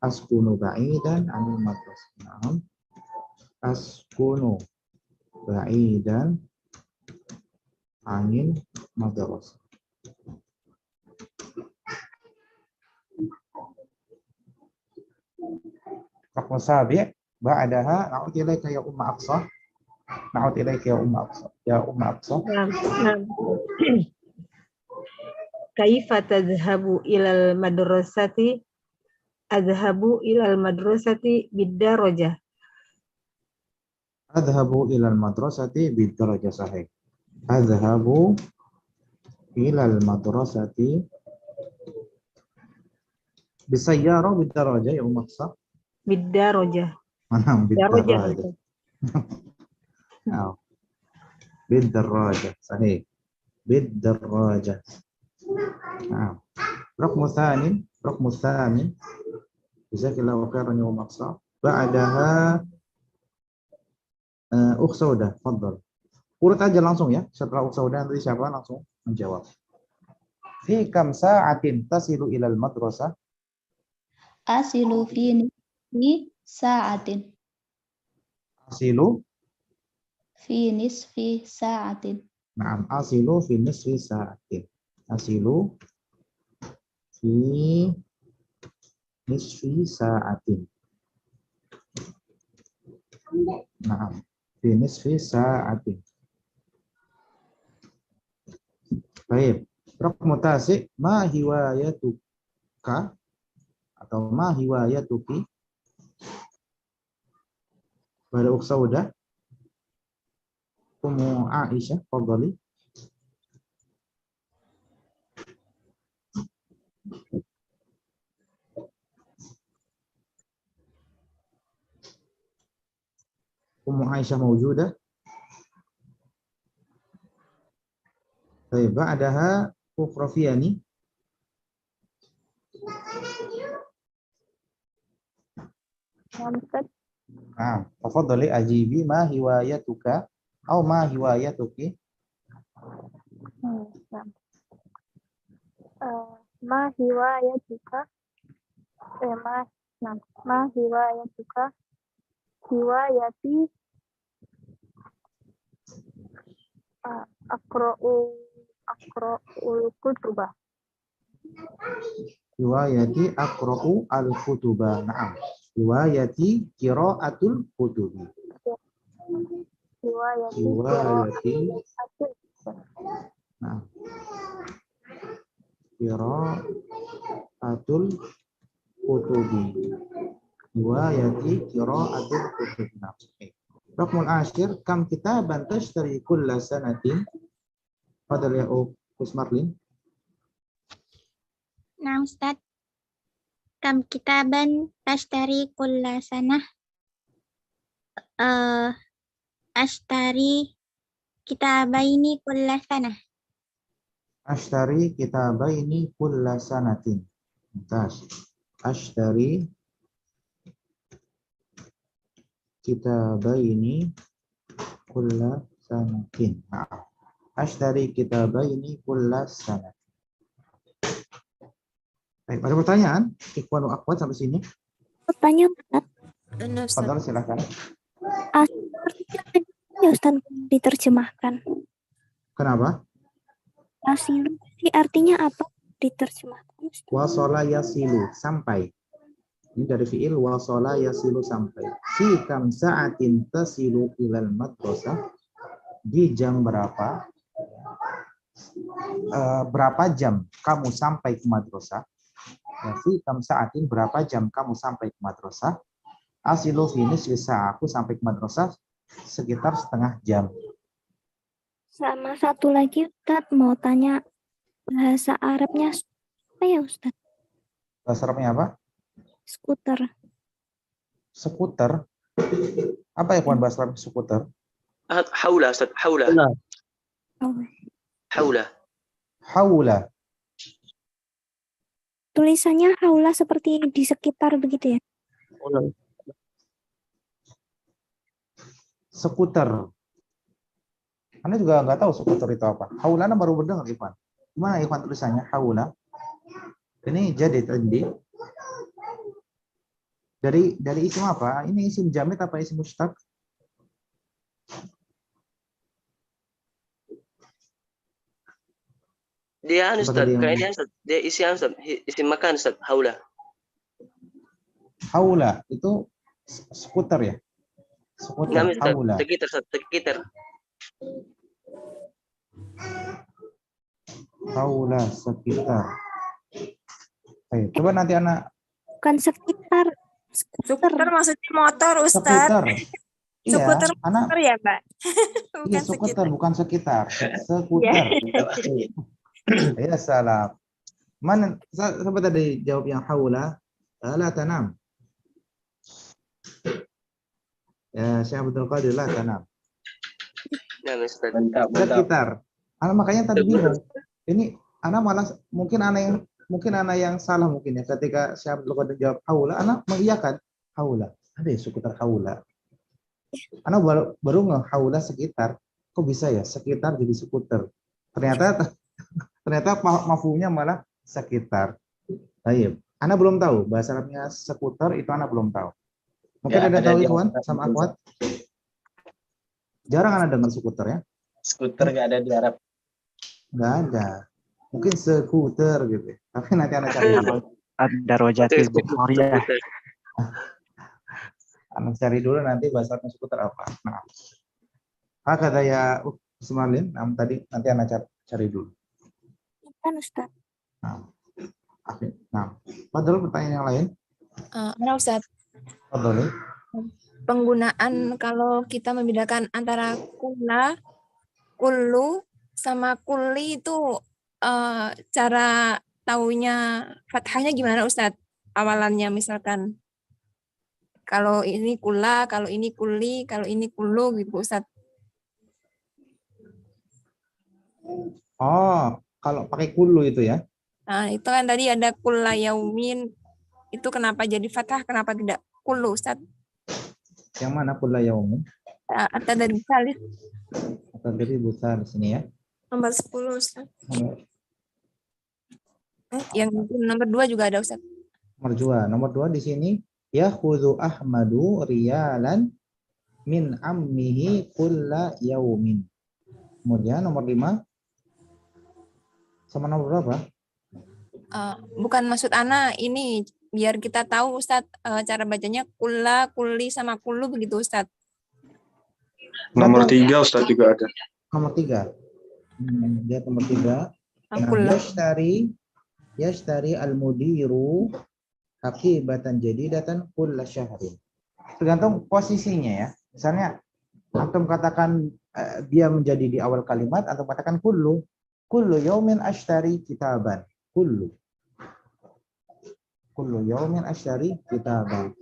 askunu ba'idan 'anil madrasah. Naam, askunu ba'idan 'anil madrasah. Raqam sabi' ba'daha na'ud ilaika ya Umma Aqsa. Na'ud ilaika ya Umma Aqsa. Ya Umma Aqsa. Nah. Kaifa tadhhabu ilal madrasati? Adhhabu ilal madrasati bidarajah. Adhabu ilal madrasati bidarajah sahih. Adhabu ilal madrasati bisayyarah bidarajah ya Umma Aqsa. Bidarajah. Mana Bidarajah. bidarajah. Bidarajah sahih. Bidarajah. Nah, raqmu tsani jazakallahu khairan ya Umma Aqsa. Ba'daha Ukh Saudah, fadhal. Urut aja langsung ya. Setelah Ukh Saudah nanti siapa langsung menjawab. Fi kam sa'atin tasilu ilal madrasah? Asilu fi nisfi sa'atin. Asilu Fi nisfi sa'atin. Naam, asilu fi nisfi sa'atin. Asilu fi nisfi sa'atin. Naam, fi nisfi sa'atin. Baik. Raqmu tasi' ma hiwayatuka atau ma hiwayatuki? Pada Ukh Saudah. Ummu Aisyah, fadhali. Ummu Aisyah mawjudah. Baik, ba'daha Ukhrafiyani. Nah, tafadhali ajibi ma hiwayatuka atau ma hiwayatuki? Ma hiwayatuka ma hiwayatuka hiwayati aqra'ul kutubah. Riwayati aqra'u al-kutuba. Naam. Riwayati qira'atul kutubi. Riwayati nah. Qira'atul kutubi. Riwayati qira'atul kutubi. Nah. Raqmul ashir, kam kitaban tashtari kulla sanatin? Fadal ya Gus Marlin. Nah, Ustaz. Kam kitaban tashtari kulla sanah? Ashtari kitabaini kulla sanah. Ashtari kitabaini kulla sanatin. Mumtaz. Ashtari kitabaini kulla sanatin. Nah. Ashtari kitabaini kulla sanatin. Baik, ada pertanyaan? Ikhwan wa akhwat sampai sini? Pertanyaan, Ustaz. Fadhal, silakan. Ya Ustaz, diterjemahkan. Kenapa? Asilu artinya apa? Diterjemahkan. Wasala yasilu, sampai. Ini dari fi'il wasala yasilu, sampai. Fi kam sa'atin tasilu ilal madrasah? Di jam berapa? Berapa jam kamu sampai ke madrasah? Ya, fi kam sa'atin, berapa jam kamu sampai ke madrasah? Asilu fi nisfi sa'ah, aku sampai ke madrasah sekitar setengah jam. Sama satu lagi, Ustaz, mau tanya bahasa Arabnya apa ya, Ustaz? Bahasa Arabnya apa? Skuter. Skuter. Apa ya kawan bahasa Arab skuter? Haula, Ustaz. Haula. Haula. Haula. Tulisannya haula seperti di sekitar begitu ya? Skuter. Anda juga nggak tahu skuter itu apa. Haulana baru berdengar, Ivan. Gimana ikhwan tulisannya? Haula. Ini jadi tadi. Dari isim apa? Ini isim jamid apa isim mustaq? Dia anu Apa Ustaz, tadi yang- kayaknya Ustaz, dia isi anu Ustaz, isi makan Ustaz, haula. Haula itu skuter ya? Skuter, Enggak Ustaz, haula. sekitar Ustaz, sekitar. Haula sekitar. Baik, coba nanti anak Bukan sekitar. Skuter maksudnya motor, Ustaz. skuter. Iya, Skuter anak motor ya, Pak? iya Bukan skuter sekitar. bukan sekitar. Iya. Skuter. Ya salam. Mana siapa tadi jawab yang haula? La tanam. Ya, Syekh Abdul Qadir la tanam. Nah, Ustaz. Mantap, mantap. Sekitar. Anak makanya tadi bingung. Ini anak malah mungkin anak yang salah mungkin ya ketika Syekh Abdul Qadir jawab haula, anak mengiyakan haula. Ada ya skuter haula. Anak baru nge-haula sekitar. Kok bisa ya sekitar jadi skuter? Ternyata mafhumnya malah sekitar. Baik. Anak belum tahu bahasa Arabnya skuter itu anak belum tahu. Mungkin Ya, ada ada tahu di ikhwan Arab. sama akhwat? Jarang anak dengar skuter ya? Skuter nggak ada di Arab. Nggak ada. Mungkin skuter gitu. Tapi nanti anak cari dulu. Ad-Darajatil Bukhariyah. Anak cari dulu nanti bahasa Arabnya skuter apa. Nah. Kata ya Usmalin, tadi nanti anak cari dulu. Kan Ustaz. Nah, padahal pertanyaan yang lain. Mana Ustaz? Padahal. Penggunaan kalau kita membedakan antara kulla, kullu, sama kulli itu cara taunya fathahnya gimana Ustaz? Awalannya misalkan kalau ini kulla, kalau ini kulli, kalau ini kullu gitu Ustaz. Oh, kalau pakai kullu itu ya? Nah, itu kan tadi ada kulla yaumin. Itu kenapa jadi fathah, kenapa tidak kullu Ustaz? Yang mana kullu yaumin? Atau dari salis Atau dari besar di sini ya? nomor 10 Ustaz. Yang nomor 2 juga ada Ustaz. Nomor 2 di sini yakhudhu Ahmadu riyalan min ammihi kulla yaumin. Kemudian nomor 5 sama nomor berapa? Bukan maksud Ana ini biar kita tahu Ustaz cara bacanya kulla, kulli sama kullu begitu Ustaz. Nomor 3 Ustaz juga ada. Nomor 3. Lihat nomor 3. Kulla. Yashtari al-mudiru haqibatan jadidatan kulla syahrin. Tergantung posisinya ya. Misalnya antum katakan dia menjadi di awal kalimat, antum katakan kullu yaumin ashtari kitaban. Kullu yaumin ashtari kitaban.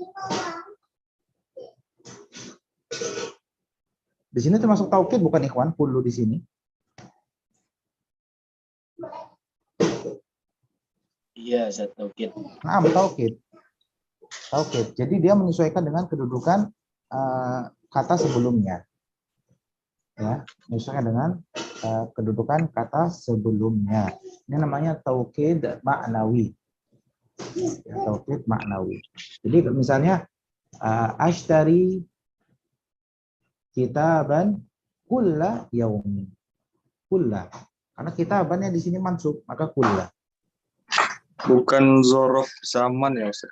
Di sini termasuk taukid bukan ikhwan? Kullu di sini. Iya, Ustaz, taukid. Nah, taukid. Jadi dia menyesuaikan dengan kedudukan kata sebelumnya. Ya, menyesuaikan dengan kedudukan kata sebelumnya. Ini namanya taukid maknawi. Ya, taukid maknawi. Jadi misalnya ashtari kitaban kulla yaumin. Kulla. Karena kitabannya di sini mansub, maka kulla. Bukan zorof zaman ya Ustaz?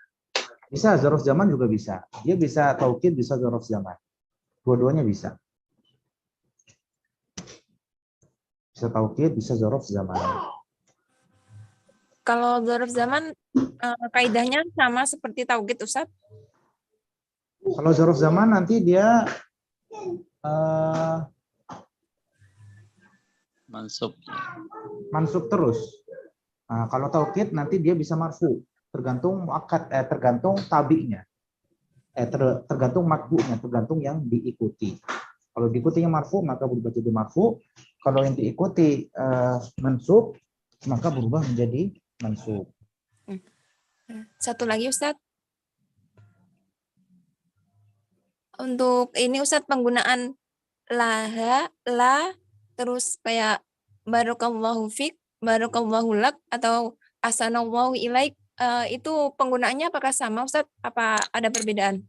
Bisa, zorof zaman juga bisa. Dia bisa taukid, bisa zorof zaman. Dua-duanya bisa. Bisa taukid, bisa zorof zaman. Kalau dzaraf zaman kaidahnya sama seperti taukid Ustaz? Kalau zorof zaman nanti dia mansub terus. Nah, kalau taukid nanti dia bisa marfu, tergantung tergantung tabi'nya. Tergantung matbu'nya, tergantung yang diikuti. Kalau diikutinya marfu maka berubah jadi marfu. Kalau yang diikuti mansub maka berubah menjadi mansub. Satu lagi Ustaz. Untuk ini Ustaz penggunaan laha, la, terus kayak barakallahu fik, barakallahu lak atau ahsanallahu ilaik, itu penggunaannya apakah sama Ustadz? Apa ada perbedaan?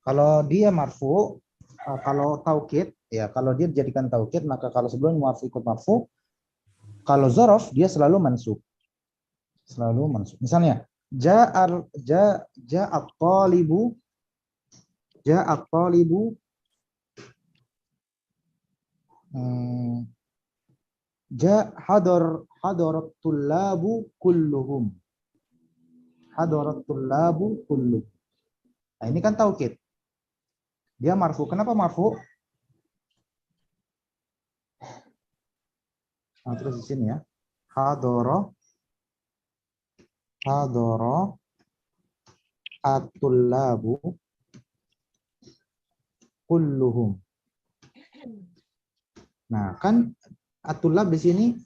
Kalau dia marfu, kalau taukid, ya kalau dia dijadikan taukid, maka kalau sebelum marfu ikut marfu, kalau zorof dia selalu mansub. Selalu mansub. Misalnya, ja'at talibu hadarat tullabu kulluhum. Hadarat tullabu kulluhum. Nah, ini kan taukid. Dia marfu. Kenapa marfu? Nah, terus di sini ya. Hadara at-tullabu kulluhum. Nah, kan at-tullab di sini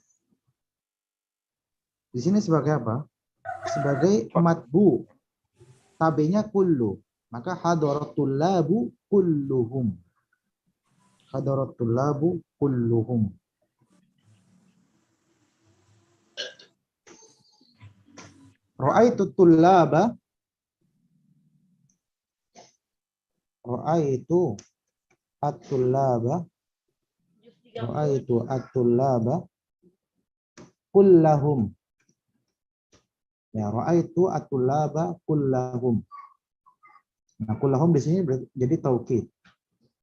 sebagai apa? Sebagai matbu. Tabenya kullu. Maka hadaratul labu kulluhum. Hadaratul labu kulluhum. Ra'aitu tullaba. Ra'aitu at-tullaba. Ra'aitu at-tullaba kullahum. Ya, ra'aitu at-tullaba kullahum. Nah, kullahum di sini jadi taukid.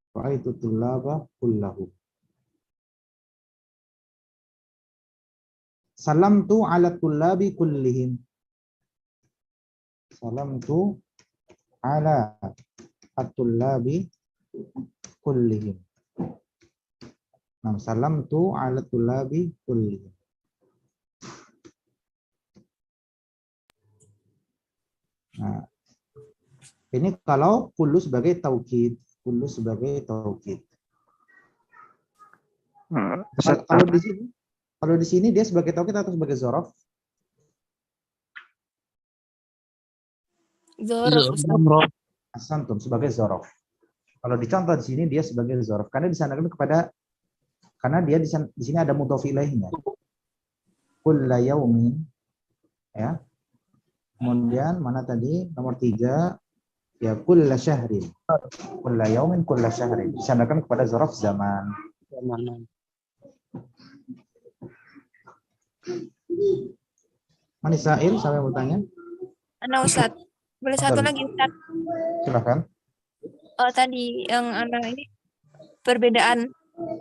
Ra'aitu tullaba kullahum. Salamtu ala tullabi kullihim. Salamtu ala at-tullabi kullihim. Nah, salamtu ala tullabi kullihim. Nah, ini kalau kullu sebagai taukid, kullu sebagai taukid. Kalau di sini dia sebagai taukid atau sebagai zorof? Zorof. Asantum sebagai zorof. Kalau dicontoh di sini dia sebagai zorof karena disandarkan karena dia di sini ada mudhof ilaihnya. Kulla yaumin, ya. Kemudian mana tadi nomor 3? Ya, kulla syahrin. Kulla yaumin kulla syahrin. Disandarkan kepada zaraf zaman. Mana Sa'il sampai bertanya? Ana Ustaz, boleh satu lagi Ustaz? Silakan. Tadi yang ana ini perbedaan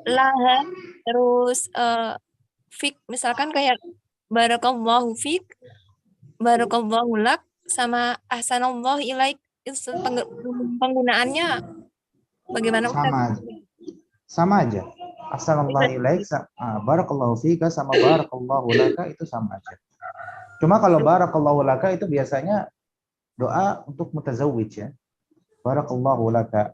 laha terus fik, misalkan kayak barakallahu fik, barakallahu lak sama ahsanallahu ilaik. Penggunaannya bagaimana Ustaz? Sama aja. Assalamualaikum ilaik, barakallahu fika sama barakallahu laka itu sama aja. Cuma kalau barakallahu laka itu biasanya doa untuk mutazawwij ya. Barakallahu laka.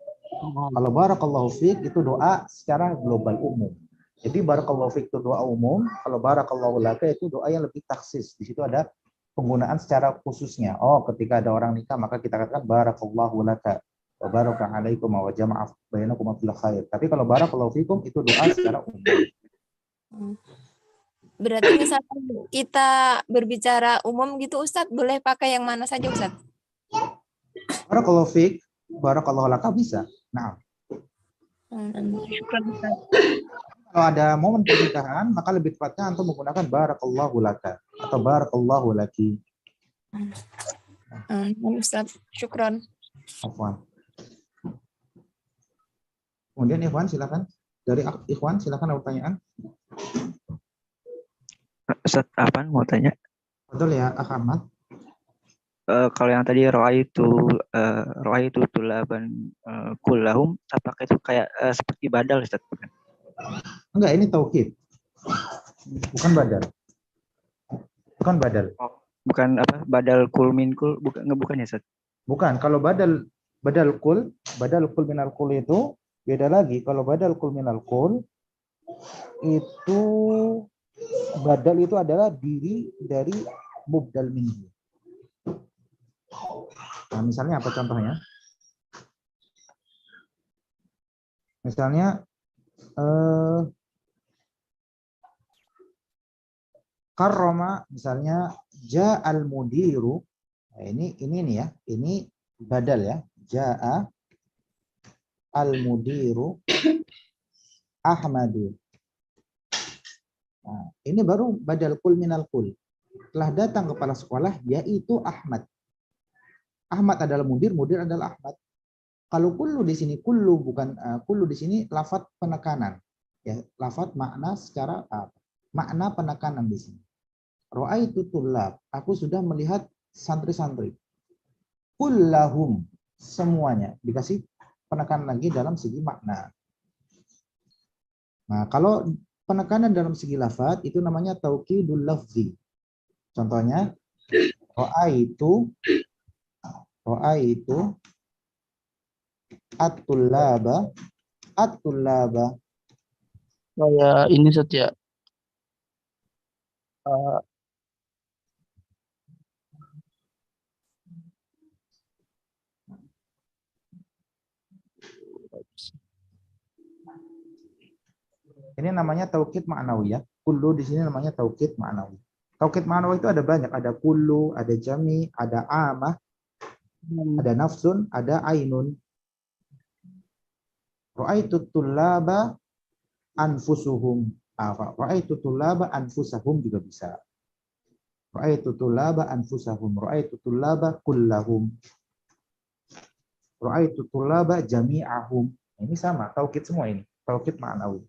Kalau barakallahu fik itu doa secara global umum. Jadi barakallahu fik itu doa umum, kalau barakallahu laka itu doa yang lebih taksis. Di situ ada penggunaan secara khususnya. Oh, ketika ada orang nikah maka kita katakan barakallahu laka wa baraka alaikum wa jama'a bainakum fil khair. Tapi kalau barakallahu fikum itu doa secara umum. Berarti misalkan kita berbicara umum gitu Ustadz, boleh pakai yang mana saja Ustadz? Barakallahu fik, barakallahu laka bisa. Nah. Kalau ada momen pernikahan, maka lebih tepatnya antum menggunakan barakallahu laka atau barakallahu laki. Ustaz, syukron. Afwan. Kemudian Ikhwan silakan. Dari Ikhwan silakan ada pertanyaan. Ustaz, apaan mau tanya? Betul ya, Ahmad. Kalau yang tadi roa itu tulaban kullahum, apakah itu kayak seperti badal Ustaz? Enggak, ini taukid. Bukan badal. Bukan badal. Bukan apa? Badal kul min kul, bukan ya, Ustaz? Bukan. Kalau badal kul minal kul itu beda lagi. Kalau badal kul minal kul itu badal itu adalah diri dari mubdal minhu. Nah, misalnya apa contohnya? Misalnya karroma, misalnya ja'al mudiru. Nah, ini nih ya, ini badal ya. Ja'a al mudiru Ahmadu. Nah, ini baru badal kul minal kul. Telah datang kepala sekolah yaitu Ahmad. Ahmad adalah mudir, mudir adalah Ahmad. Kalau kullu di sini kullu bukan kullu di sini lafaz penekanan. Ya, lafaz makna secara makna penekanan di sini. Ra'aitu tullab, aku sudah melihat santri-santri. Kullahum, semuanya dikasih penekanan lagi dalam segi makna. Nah, kalau penekanan dalam segi lafaz itu namanya taukidul lafzi. Contohnya ra'aitu at-tullaba Kayak ini Setia. Ini namanya taukid ma'nawi ya. Kullu di sini namanya taukid ma'nawi. Taukid ma'nawi itu ada banyak, ada kullu, ada jami, ada amah, ada nafsun, ada ainun. Ra'aitu tullaba anfusuhum. Ra'aitu tullaba anfusahum juga bisa. Ra'aitu tullaba anfusahum. Ra'aitu tullaba kullahum. Ra'aitu tullaba jami'ahum. Ini sama, taukid semua ini. Taukid ma'nawi.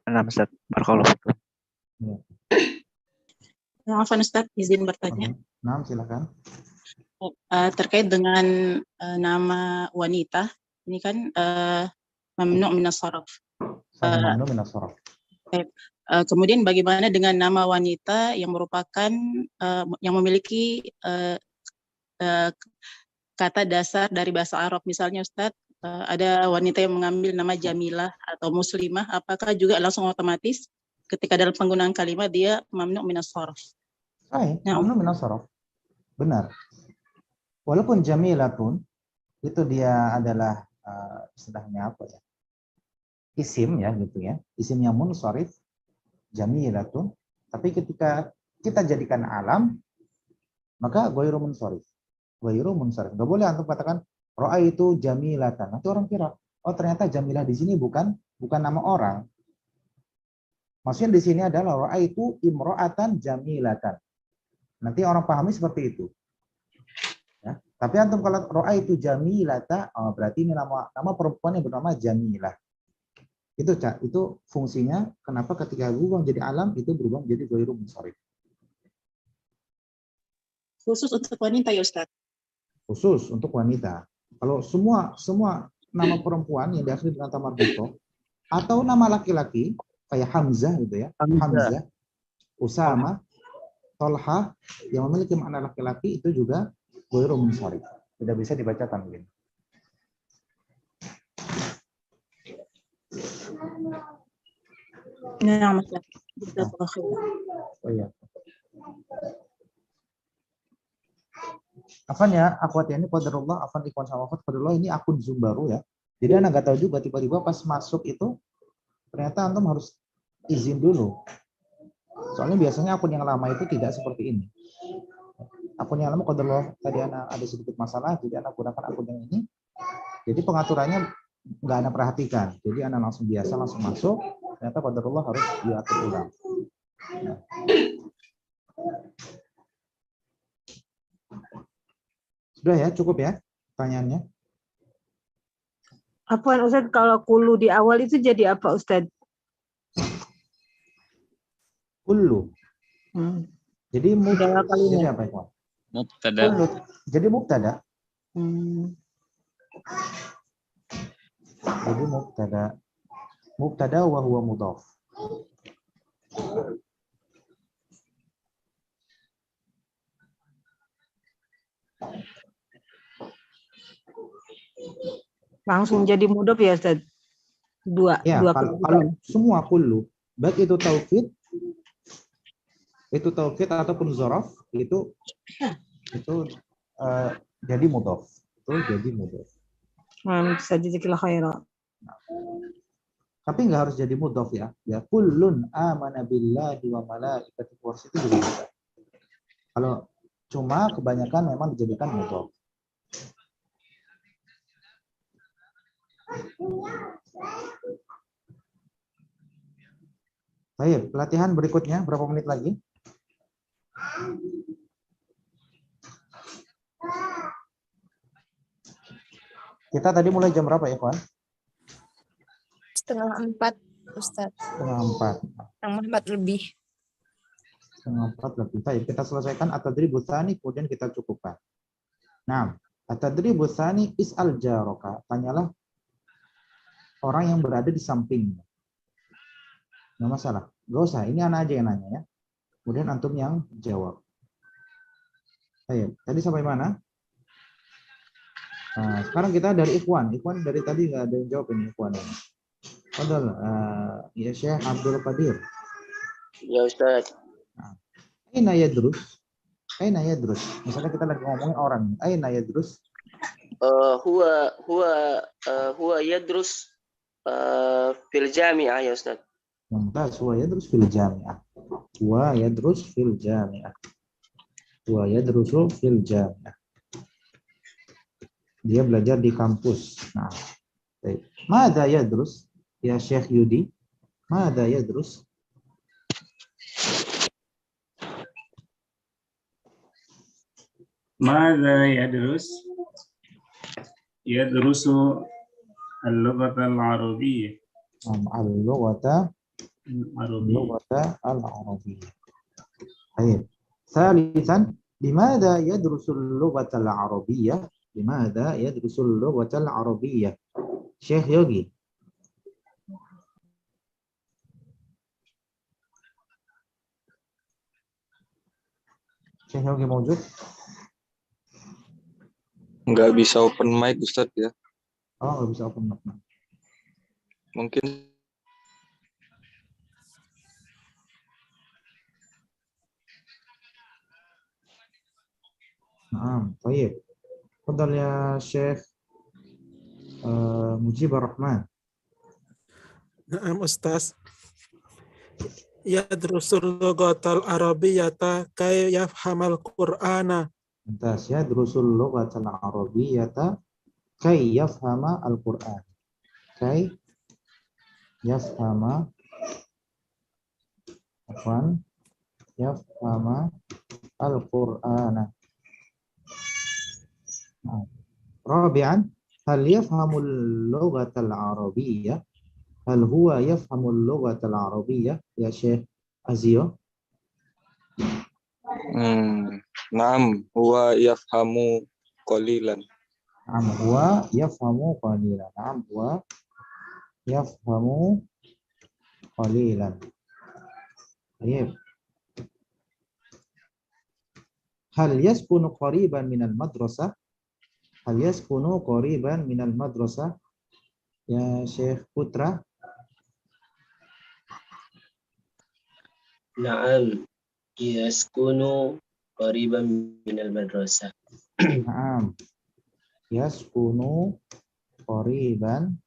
Nah, Ustaz, barakallahu fikum. Afwan Ustaz, izin bertanya. Nah, silakan. Terkait dengan nama wanita, ini kan mamnu' minas sharaf. Mamnu' minas sharaf. Kemudian bagaimana dengan nama wanita yang merupakan yang memiliki kata dasar dari bahasa Arab, misalnya Ustadz, ada wanita yang mengambil nama Jamilah atau Muslimah, apakah juga langsung otomatis ketika dalam penggunaan kalimat dia mamnu' minas sharaf? Mamnu' minas sharaf. Benar. Walaupun Jamilatun itu dia adalah istilahnya apa ya? Isim ya gitu ya. Isim yang munsharif Jamilatun, tapi ketika kita jadikan alam maka ghairu munsharif. Ghairu munsharif. Enggak boleh antum katakan ra'aitu jamilatan. Nanti orang kira, oh ternyata Jamilah di sini bukan nama orang. Maksudnya di sini adalah ra'aitu imra'atan jamilatan. Nanti orang pahami seperti itu. Ya. Tapi antum kalau ra'aitu jamilata, oh, berarti ini nama perempuan yang bernama Jamilah. Itu fungsinya kenapa ketika berubah menjadi alam itu berubah menjadi ghairu munsharif. Khusus untuk wanita ya Ustaz? Khusus untuk wanita. Kalau semua nama perempuan yang diakhiri dengan ta marbutah atau nama laki-laki kayak Hamzah gitu ya, Hamzah, Usama, Tolha yang memiliki makna laki-laki itu juga ghairu munsharif. Tidak bisa dibacakan begini. Nah, Mas. Oh iya. Afan ya, akhwat ini qadarullah, afan ikhwan sama akhwat qadarullah, ini akun Zoom baru ya. Jadi Anda nggak tahu juga tiba-tiba pas masuk itu ternyata antum harus izin dulu. Soalnya biasanya akun yang lama itu tidak seperti ini. Akun yang lama qadarullah tadi ada sedikit masalah, jadi Anda gunakan akun yang ini. Jadi pengaturannya nggak Anda perhatikan. Jadi Anda langsung biasa langsung masuk, ternyata qadarullah harus diatur ulang. Nah. Sudah ya, cukup ya pertanyaannya. Apaan Ustaz, kalau kulu di awal itu jadi apa Ustaz? Kulu. Jadi mubtada jadi apa itu? Mubtada. Kulu. Jadi mubtada. Jadi mubtada. Mubtada wa huwa mudhaf. Langsung jadi mudhaf ya Ustaz? Dua kalau semua kullu, baik itu taukid ataupun dzaraf itu jadi mudhaf. Itu jadi mudhaf. Bisa jazakillah khairan. Tapi nggak harus jadi mudhaf ya. Ya kullun amana billahi wa malaikatihi wa rusulihi itu juga bisa. Kalau cuma kebanyakan memang dijadikan mudhaf. Baik, pelatihan berikutnya berapa menit lagi? Kita tadi mulai jam berapa ya, Kawan? 3:30, Ustadz. 3:30. 4 lebih. 3:30 lebih. Baik, kita selesaikan at-tadribu tsani, kemudian kita cukupkan. Nah, at-tadribu tsani is'al jaraka. Tanyalah orang yang berada di sampingnya. Nggak masalah. Nggak usah, ini anak aja yang nanya ya. Kemudian antum yang jawab. Ayo, tadi sampai mana? Nah, sekarang kita dari Ikhwan. Ikhwan dari tadi nggak ada yang jawab ini Ikhwan. Padahal, ya Syekh Abdul Qadir. Ya Ustaz. Aina yadrus? Aina yadrus? Misalnya kita lagi ngomongin orang. Aina yadrus? Huwa yadrus fil jami'ah ya Ustaz. Mumtaz, huwa yadrus fil jami'ah. Huwa yadrus fil jami'ah. Huwa yadrusu fil jami'ah. Dia belajar di kampus. Nah, baik. Mada yadrus? Ya Syekh Yudi. Mada yadrus? ماذا يدرس؟ يدرس اللغة العربية. اللغة العربية. طيب. ثالثا لماذا يدرس اللغة العربية؟ لماذا يدرس اللغة العربية؟ شيخ يوغي. شيخ يوغي موجود؟ Nggak bisa open mic Ustadz ya. Oh, nggak bisa open mic. Mungkin طيب. تفضل يا شيخ مجيب الرحمن. Naam Ustaz. Yadrusul lughatal arabiyyata kay yafhamal Qur'ana. Mumtaz. Yadrusul lughatal arabiyyata kay yafhama al-Qur'an. Kay yafhama yafhama al-Qur'ana. Rabi'an, hal yafhamu al-lughata al-arabiyyah? Hal huwa yafhamu al-lughata al-arabiyyah ya Syekh Azio? Naam, huwa yafhamu qalilan. Naam, huwa yafhamu qalilan. Naam, huwa yafhamu qalilan. Baik. Hal yaskunu qariban minal madrasah? Hal yaskunu qariban minal madrasah? Ya Syekh Putra. Naam, yaskunu qariban minal madrasah. Naam. Yaskunu qariban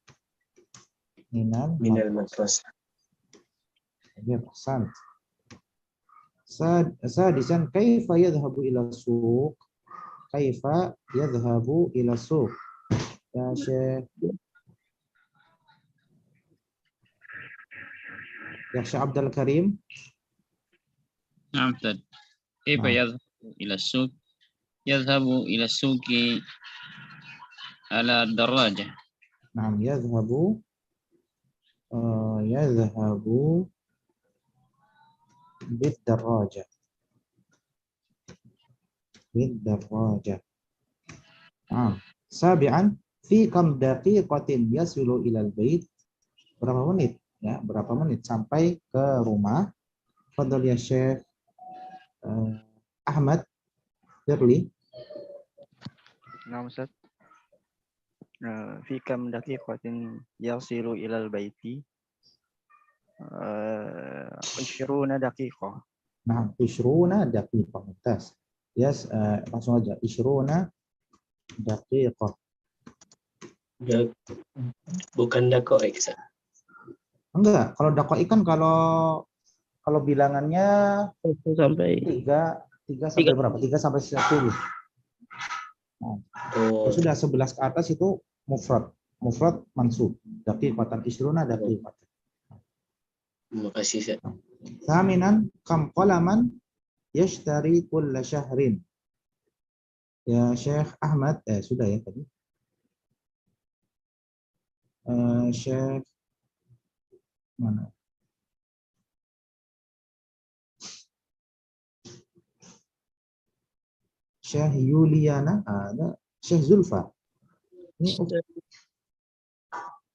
minal madrasah. Ya, ahsan. Sadisan, kaifa yadhhabu ila suq? Kaifa yadhhabu ila suq? Ya Syekh Abdul Karim. نعم أستاذ. كيف يذهب إلى السوق؟ يذهب إلى السوق على الدراجة. نعم يذهب بالدراجة. نعم. سابعا في كم دقيقة يصل إلى البيت? Berapa menit? Ya, berapa menit sampai ke rumah? Fadhal ya Syekh Ahmad Firli. Nah, Ustaz. Fi kam daqiqatin yasilu ilal baiti? 20 daqiqah. Nah, 20 daqiqah. Mumtaz. Yes, langsung aja. 20 Daqiqah. Bukan dakoik, Ustaz. Enggak, kalau daqiq kan kalau bilangannya 1 sampai 3 sampai berapa? 3 sampai 10. Nah, Oh, sudah 11 ke atas itu mufrad. Mufrad mansub. Daqiqatan isruna daqiqatan. terima kasih, Ustaz. Thaminan kam qalaman yashtari kulla syahrin. Ya Syekh Ahmad, sudah ya tadi. Syekh mana? Syekh Yuliana, ada Syekh Zulfa. Ini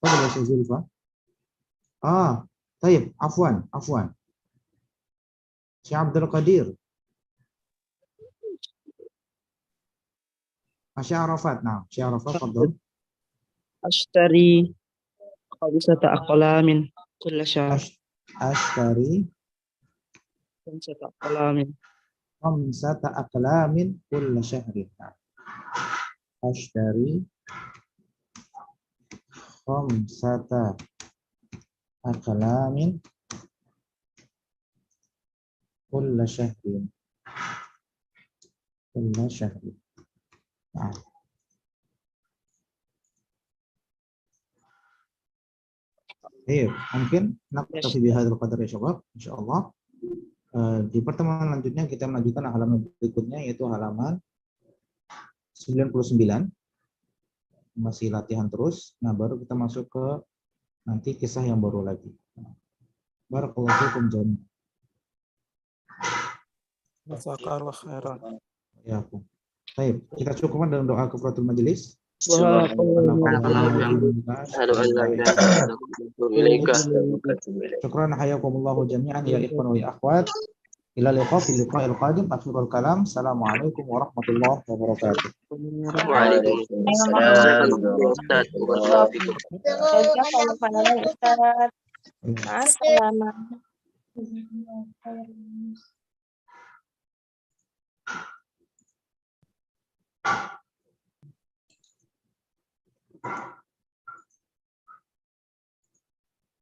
apa ya Syekh Zulfa? Taib, afwan. Syekh Abdul Qadir. Syekh Arafat, nah, Syekh Arafat, fadhol. ashtari khamsata aqlamin kulla syahr. Ashtari Khamsata aqlamin. khamsata aqlamin kulla syahrin. Ashtari khamsata aqlamin kulla syahrin. Kulla syahrin. Nah. Mungkin naktafi bihadzal qadar ya syabab, insyaallah. Di pertemuan selanjutnya kita melanjutkan halaman berikutnya yaitu halaman 99. Masih latihan terus. Nah, baru kita masuk ke nanti kisah yang baru lagi. Barakallahu fikum jami'an. Jazakallah khairan. Ya, baik. Kita cukupkan dengan doa kafaratul majelis. Syukran hayakumullahu jami'an ya ikhwan wa ya akhwat. Ila liqa fil liqa'il qadim. Akhirul kalam. Assalamualaikum warahmatullahi wabarakatuh. Waalaikumsalam. Assalamualaikum.